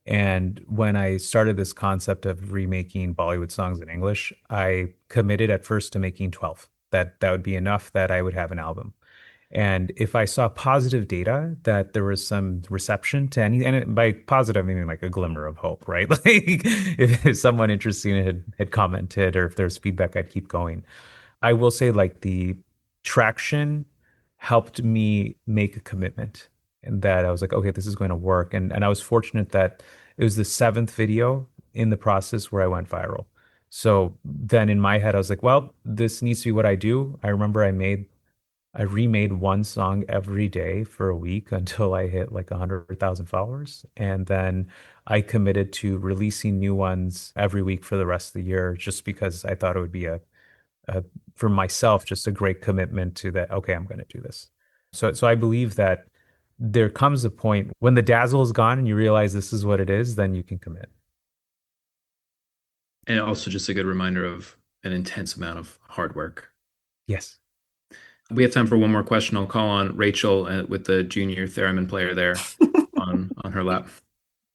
And when I started this concept of remaking Bollywood songs in English, I committed at first to making 12. That would be enough that I would have an album. And if I saw positive data that there was some reception to by positive, I mean like a glimmer of hope, right? Like if someone interesting had commented, or if there's feedback, I'd keep going. I will say like the traction helped me make a commitment, and that I was like, okay, this is going to work. And I was fortunate that it was the 7th video in the process where I went viral. So then in my head, I was like, well, this needs to be what I do. I remember I remade one song every day for a week until I hit like 100,000 followers. And then I committed to releasing new ones every week for the rest of the year, just because I thought it would be for myself, just a great commitment to that. Okay, I'm going to do this. So I believe that there comes a point when the dazzle is gone and you realize this is what it is, then you can commit. And also just a good reminder of an intense amount of hard work. Yes. We have time for one more question. I'll call on Rachel with the junior theremin player there on her lap.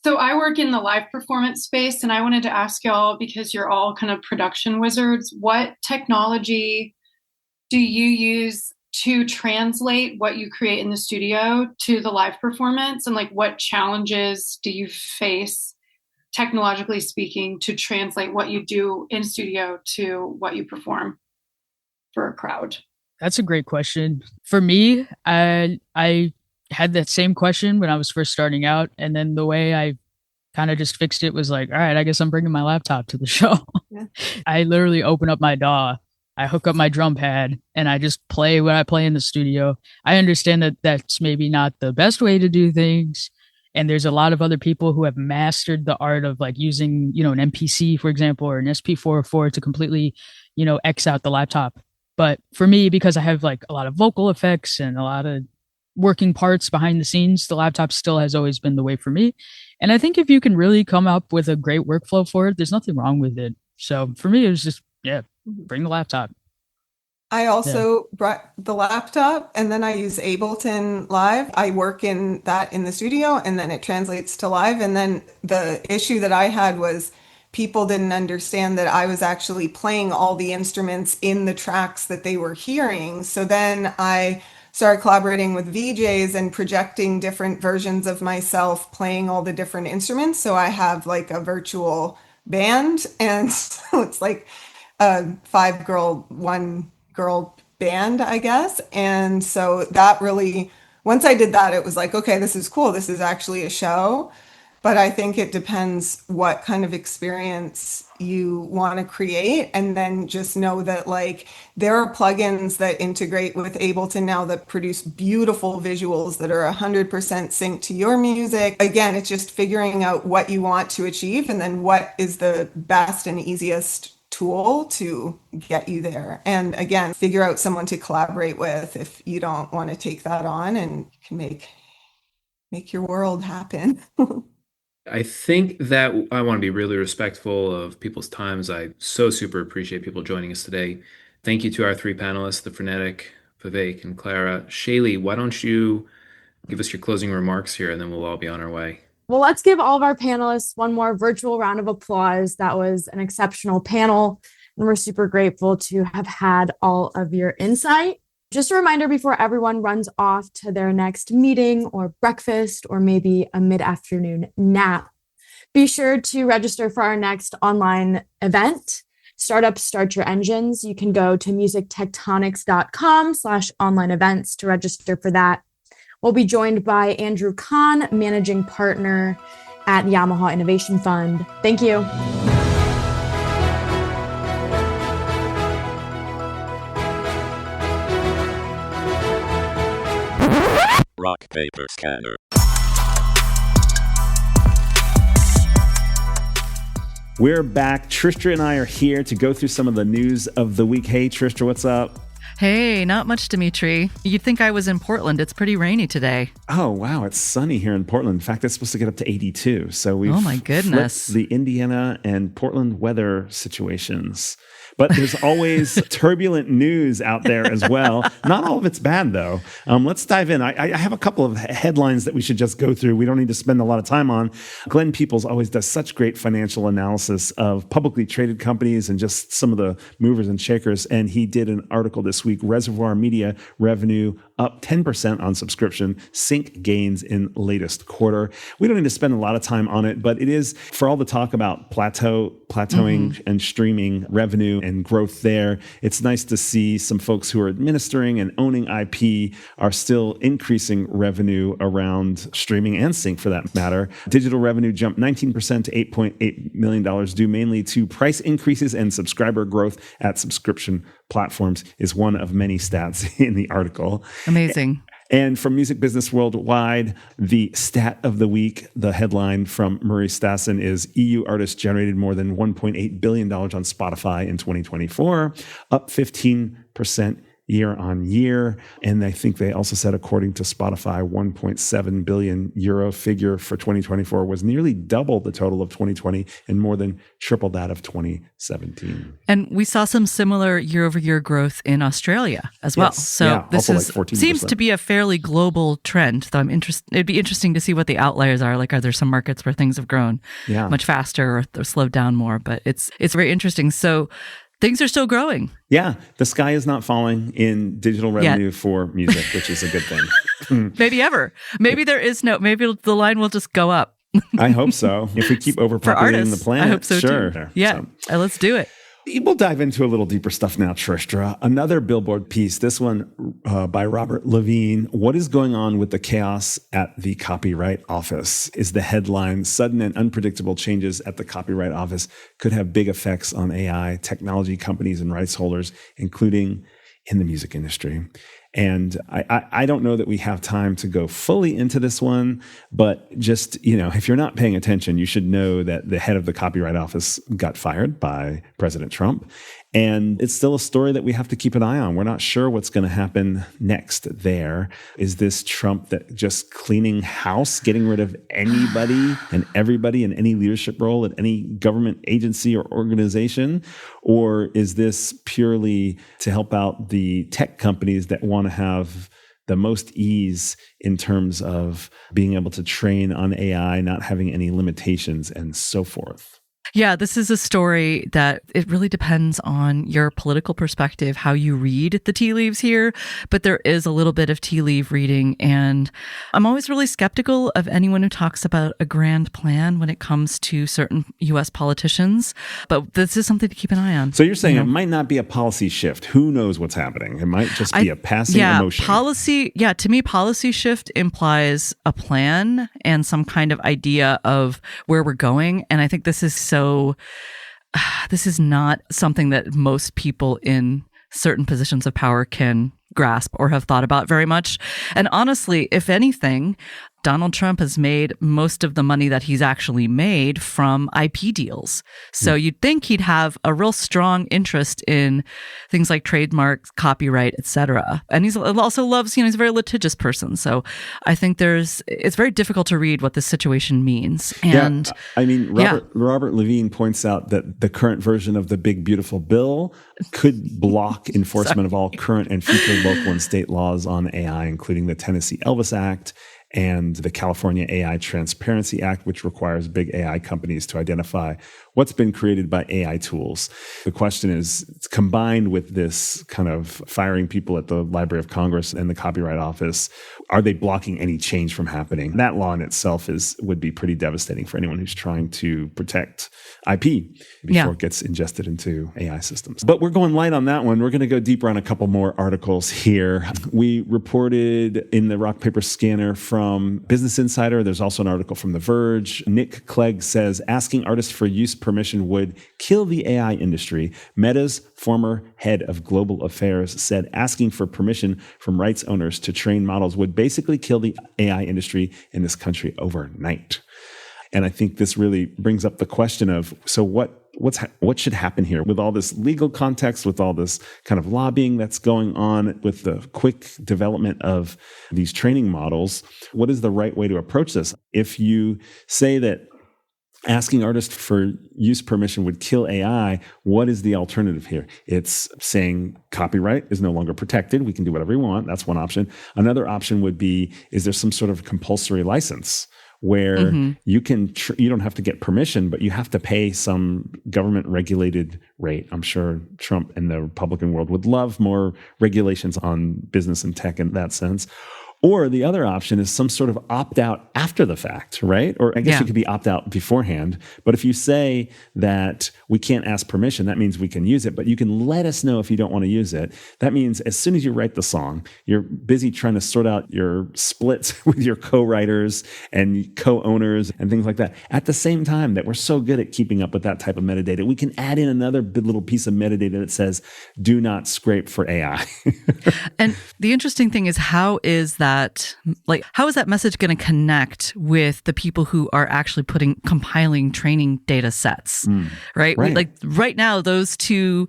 So I work in the live performance space, and I wanted to ask y'all, because you're all kind of production wizards, what technology do you use to translate what you create in the studio to the live performance? And like, what challenges do you face, technologically speaking, to translate what you do in studio to what you perform for a crowd? That's a great question. For me, I had that same question when I was first starting out. And then the way I kind of just fixed it was like, all right, I guess I'm bringing my laptop to the show. Yeah. I literally open up my DAW, I hook up my drum pad, and I just play what I play in the studio. I understand that that's maybe not the best way to do things. And there's a lot of other people who have mastered the art of like using, an MPC, for example, or an SP404 to completely, X out the laptop. But for me, because I have like a lot of vocal effects and a lot of working parts behind the scenes, the laptop still has always been the way for me. And I think if you can really come up with a great workflow for it, there's nothing wrong with it. So for me, it was just, bring the laptop. I also brought the laptop, and then I use Ableton Live. I work in the studio, and then it translates to live. And then the issue that I had was people didn't understand that I was actually playing all the instruments in the tracks that they were hearing. So then I started collaborating with VJs and projecting different versions of myself playing all the different instruments. So I have like a virtual band, and so it's like a 5-girl, 1-girl band, I guess. And so that really, once I did that, it was like, okay, this is cool. This is actually a show. But I think it depends what kind of experience you want to create. And then just know that like there are plugins that integrate with Ableton now that produce beautiful visuals that are 100% synced to your music. Again, it's just figuring out what you want to achieve and then what is the best and easiest tool to get you there. And again, figure out someone to collaborate with if you don't want to take that on, and you can make your world happen. I think that I want to be really respectful of people's times. I so super appreciate people joining us today. Thank you to our 3 panelists, the Phronetic, Vivek, and Clara. Shaylee, why don't you give us your closing remarks here, and then we'll all be on our way. Well, let's give all of our panelists one more virtual round of applause. That was an exceptional panel, and we're super grateful to have had all of your insight. Just a reminder before everyone runs off to their next meeting or breakfast or maybe a mid-afternoon nap, be sure to register for our next online event, Startups Start Your Engines. You can go to musictectonics.com/online events to register for that. We'll be joined by Andrew Kahn, managing partner at Yamaha Innovation Fund. Thank you. Rock, paper, scanner. We're back. Tristra and I are here to go through some of the news of the week. Hey, Tristra, what's up? Hey, not much, Dmitri. You'd think I was in Portland. It's pretty rainy today. Oh, wow. It's sunny here in Portland. In fact, it's supposed to get up to 82. So we've Oh my goodness. flipped the Indiana and Portland weather situations. But there's always turbulent news out there as well. Not all of it's bad, though. Let's dive in. I have a couple of headlines that we should just go through. We don't need to spend a lot of time on. Glenn Peoples always does such great financial analysis of publicly traded companies and just some of the movers and shakers. And he did an article this week, Reservoir Media revenue up 10% on subscription, sync gains in latest quarter. We don't need to spend a lot of time on it, but it is, for all the talk about plateauing and streaming revenue and growth there, it's nice to see some folks who are administering and owning IP are still increasing revenue around streaming and sync for that matter. Digital revenue jumped 19% to $8.8 million due mainly to price increases and subscriber growth at subscription platforms is one of many stats in the article. Amazing. And from Music Business Worldwide, the stat of the week, the headline from Murray Stassen is EU artists generated more than $1.8 billion on Spotify in 2024, up 15% year on year. And I think they also said, according to Spotify, 1.7 billion euro figure for 2024 was nearly double the total of 2020 and more than triple that of 2017. And we saw some similar year-over-year growth in Australia as well. Yes, So yeah, this also like 14%. seems to be a fairly global trend. Though it'd be interesting to see what the outliers are. Like, are there some markets where things have grown much faster or slowed down more? But it's very interesting. So things are still growing. Yeah, the sky is not falling in digital revenue for music, which is a good thing. Maybe ever. Maybe there is maybe the line will just go up. I hope so. If we keep overpopulating the planet, I hope so sure. too. Yeah, let's do it. We'll dive into a little deeper stuff now, Tristra. Another Billboard piece, this one by Robert Levine. What is going on with the chaos at the Copyright Office is the headline. Sudden and unpredictable changes at the Copyright Office could have big effects on AI, technology companies, and rights holders, including in the music industry. And I don't know that we have time to go fully into this one, but just, if you're not paying attention, you should know that the head of the Copyright Office got fired by President Trump. And it's still a story that we have to keep an eye on. We're not sure what's going to happen next there. Is this Trump that just cleaning house, getting rid of anybody and everybody in any leadership role at any government agency or organization? Or is this purely to help out the tech companies that want to have the most ease in terms of being able to train on AI, not having any limitations and so forth? Yeah, this is a story that it really depends on your political perspective, how you read the tea leaves here. But there is a little bit of tea leaf reading. And I'm always really skeptical of anyone who talks about a grand plan when it comes to certain U.S. politicians. But this is something to keep an eye on. So you're saying it might not be a policy shift. Who knows what's happening? It might just be a passing emotion. To me, policy shift implies a plan and some kind of idea of where we're going. And I think this is not something that most people in certain positions of power can grasp or have thought about very much. And honestly, if anything, Donald Trump has made most of the money that he's actually made from IP deals. So you'd think he'd have a real strong interest in things like trademarks, copyright, etc. And he's also loves, he's a very litigious person. So I think it's very difficult to read what this situation means. And Robert Levine points out that the current version of the Big Beautiful Bill could block enforcement of all current and future local and state laws on AI, including the Tennessee Elvis Act and the California AI Transparency Act, which requires big AI companies to identify what's been created by AI tools. The question is, combined with this kind of firing people at the Library of Congress and the Copyright Office, are they blocking any change from happening? That law in itself would be pretty devastating for anyone who's trying to protect IP before it gets ingested into AI systems. But we're going light on that one. We're going to go deeper on a couple more articles here. We reported in the Rock Paper Scanner from Business Insider. There's also an article from The Verge. Nick Clegg says, asking artists for use permission would kill the AI industry. Meta's former head of global affairs said asking for permission from rights owners to train models would basically kill the AI industry in this country overnight. And I think this really brings up the question of, so what should happen here with all this legal context, with all this kind of lobbying that's going on, with the quick development of these training models? What is the right way to approach this? If you say that asking artists for use permission would kill AI, what is the alternative here? It's saying copyright is no longer protected. We can do whatever we want. That's one option. Another option would be, is there some sort of compulsory license where you can you don't have to get permission, but you have to pay some government regulated rate? I'm sure Trump and the Republican world would love more regulations on business and tech in that sense. Or the other option is some sort of opt-out after the fact, right? Or I guess you could be opt-out beforehand. But if you say that we can't ask permission, that means we can use it, but you can let us know if you don't want to use it. That means as soon as you write the song, you're busy trying to sort out your splits with your co-writers and co-owners and things like that. At the same time that we're so good at keeping up with that type of metadata, we can add in another little piece of metadata that says, do not scrape for AI. And the interesting thing is, how is that message going to connect with the people who are actually compiling training data sets, right? Right now, those two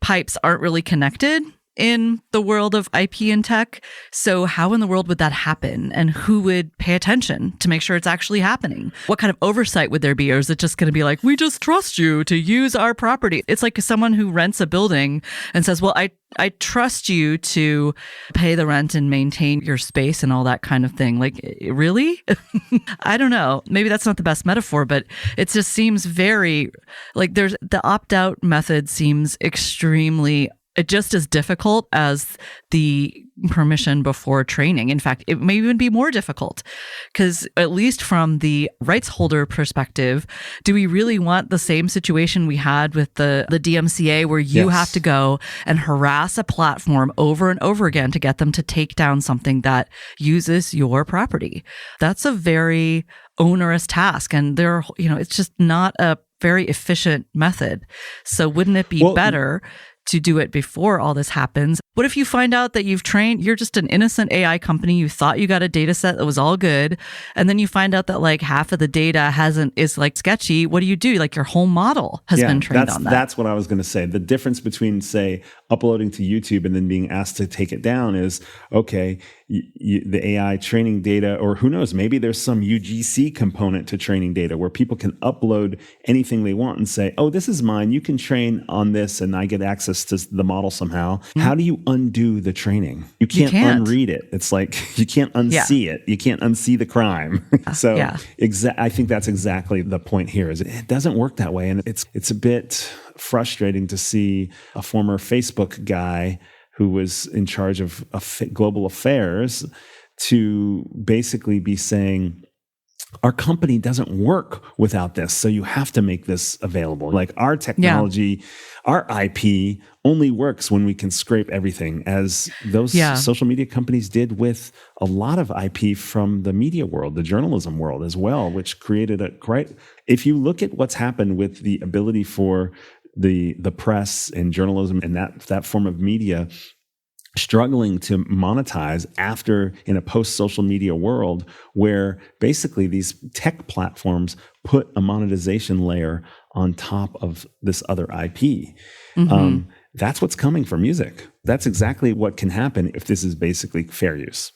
pipes aren't really connected in the world of IP and tech. So how in the world would that happen? And who would pay attention to make sure it's actually happening? What kind of oversight would there be? Or is it just going to be like, we just trust you to use our property? It's like someone who rents a building and says, well, I trust you to pay the rent and maintain your space and all that kind of thing. Like, really? I don't know. Maybe that's not the best metaphor, but it just seems very like the opt-out method seems extremely just as difficult as the permission before training. In fact, it may even be more difficult, because at least from the rights holder perspective, do we really want the same situation we had with the DMCA, where you have to go and harass a platform over and over again to get them to take down something that uses your property? That's a very onerous task, and it's just not a very efficient method. So wouldn't it be better to do it before all this happens? What if you find out that you're just an innocent AI company, you thought you got a data set that was all good, and then you find out that like half of the data is like sketchy? What do you do? Like, your whole model has been trained on that. That's what I was going to say. The difference between, say, uploading to YouTube and then being asked to take it down is, okay, the AI training data, or who knows, maybe there's some UGC component to training data where people can upload anything they want and say, oh, this is mine, you can train on this and I get access to the model somehow. How do you undo the training? You can't unread it. It's like, you can't unsee it. You can't unsee the crime. So I think that's exactly the point here, is it doesn't work that way. And it's a bit frustrating to see a former Facebook guy who was in charge of global affairs to basically be saying, our company doesn't work without this, so you have to make this available. Like, our technology, our IP only works when we can scrape everything, as those social media companies did with a lot of IP from the media world, the journalism world as well, which created if you look at what's happened with the ability for the press and journalism and that form of media struggling to monetize in a post-social media world, where basically these tech platforms put a monetization layer on top of this other IP. That's what's coming for music. That's exactly what can happen if this is basically fair use.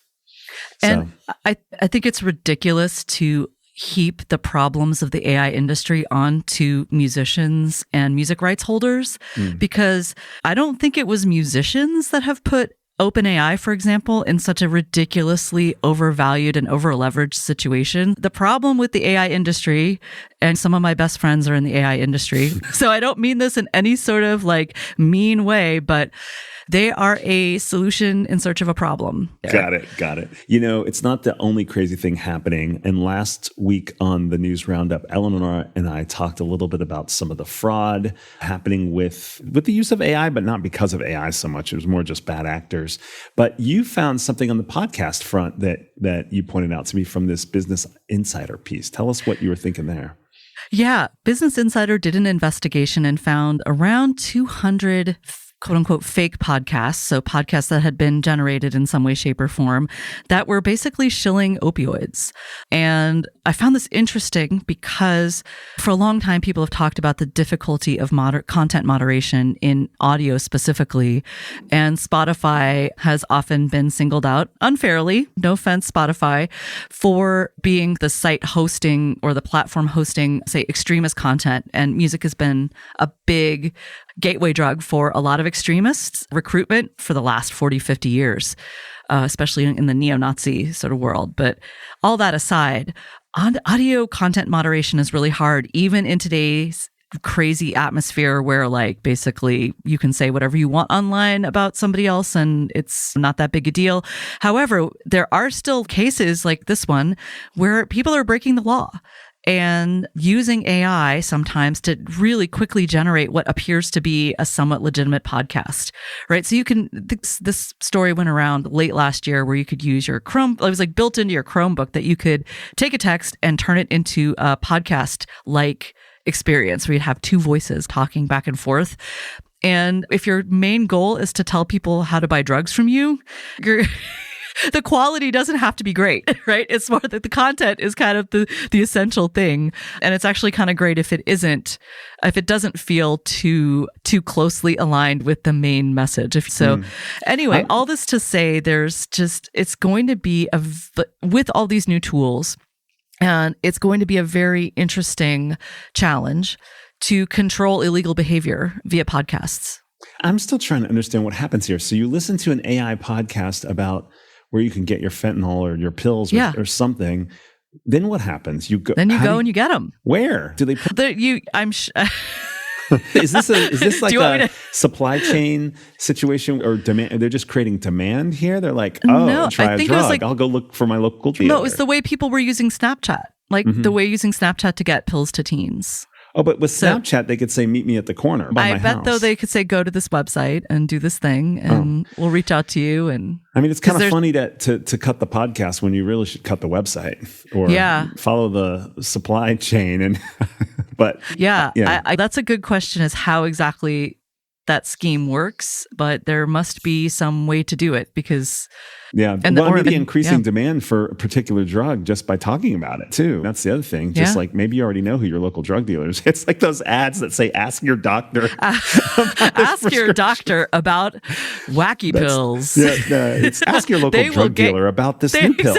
And I think it's ridiculous to heap the problems of the AI industry onto musicians and music rights holders, because I don't think it was musicians that have put OpenAI, for example, in such a ridiculously overvalued and over-leveraged situation. The problem with the AI industry, and some of my best friends are in the AI industry, so I don't mean this in any sort of like mean way, but they are a solution in search of a problem. Got it. It's not the only crazy thing happening. And last week on the News Roundup, Eleanor and I talked a little bit about some of the fraud happening with the use of AI, but not because of AI so much. It was more just bad actors. But you found something on the podcast front that you pointed out to me from this Business Insider piece. Tell us what you were thinking there. Yeah. Business Insider did an investigation and found around 200 quote unquote fake podcasts. So podcasts that had been generated in some way, shape, or form that were basically shilling opioids. And I found this interesting because for a long time, people have talked about the difficulty of content moderation in audio specifically. And Spotify has often been singled out unfairly, no offense, Spotify, for being the site hosting or the platform hosting, say, extremist content. And music has been a big gateway drug for a lot of extremists recruitment for the last 40, 50 years, especially in the neo-Nazi sort of world. But all that aside, audio content moderation is really hard, even in today's crazy atmosphere where like basically you can say whatever you want online about somebody else and it's not that big a deal. However, there are still cases like this one where people are breaking the law and using AI sometimes to really quickly generate what appears to be a somewhat legitimate podcast, right? So you can, this story went around late last year where you could use your Chrome, it was like built into your Chromebook that you could take a text and turn it into a podcast-like experience where you'd have two voices talking back and forth. And if your main goal is to tell people how to buy drugs from you, the quality doesn't have to be great, right? It's more that the content is kind of the essential thing. And it's actually kind of great if it doesn't feel too closely aligned with the main message. Anyway, all this to say, it's going to be with all these new tools, and it's going to be a very interesting challenge to control illegal behavior via podcasts. I'm still trying to understand what happens here. So you listen to an AI podcast about where you can get your fentanyl or your pills or something. Then what happens? You go and you get them. Where do they put Is this like a supply chain situation or demand? They're just creating demand here. They're like, try a drug. I'll go look for my local dealer. No, it was the way people were using Snapchat, the way using Snapchat to get pills to teens. Oh, but with Snapchat, they could say, meet me at the corner by my house. Though, they could say, go to this website and do this thing, and we'll reach out to you. And I mean, it's kind of funny to cut the podcast when you really should cut the website or follow the supply chain. But that's a good question, is how exactly that scheme works, but there must be some way to do it because... maybe increasing demand for a particular drug just by talking about it too. That's the other thing. Just like maybe you already know who your local drug dealer is. It's like those ads that say, ask your doctor. Ask your doctor about wacky pills. It's ask your local drug dealer about this new pill.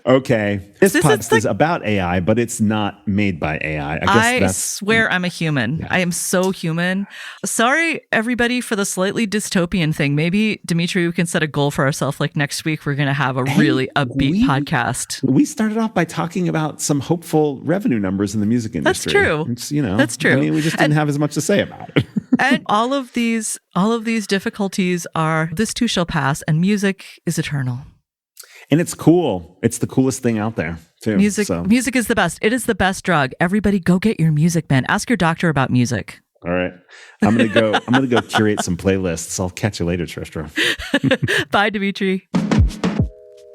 Okay. This podcast is about AI, but it's not made by AI. I swear I'm a human. Yeah. I am so human. Sorry, everybody, for the slightly dystopian thing. Maybe, Dmitri, we can set a goal for ourselves. Like next week, we're going to have a really upbeat podcast. We started off by talking about some hopeful revenue numbers in the music industry. That's true. That's true. I mean, we just didn't have as much to say about it. And all of these difficulties are, this too shall pass, and music is eternal. And it's cool. It's the coolest thing out there, too. Music is the best. It is the best drug. Everybody go get your music, man. Ask your doctor about music. All right. I'm gonna go curate some playlists. I'll catch you later, Tristra. Bye, Dmitri.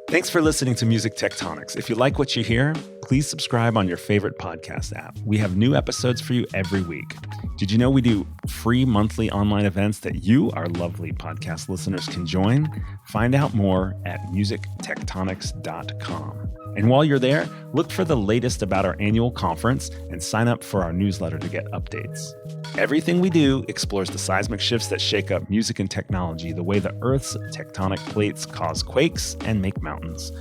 Thanks for listening to Music Tectonics. If you like what you hear, please subscribe on your favorite podcast app. We have new episodes for you every week. Did you know we do free monthly online events that you, our lovely podcast listeners, can join? Find out more at musictectonics.com. And while you're there, look for the latest about our annual conference and sign up for our newsletter to get updates. Everything we do explores the seismic shifts that shake up music and technology, the way the Earth's tectonic plates cause quakes and make mountains.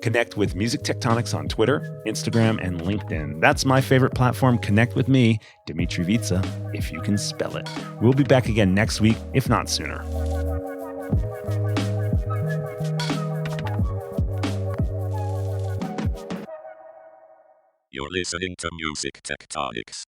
Connect with Music Tectonics on Twitter, Instagram, and LinkedIn. That's my favorite platform. Connect with me, Dmitri Vitsa, if you can spell it. We'll be back again next week, if not sooner. You're listening to Music Tectonics.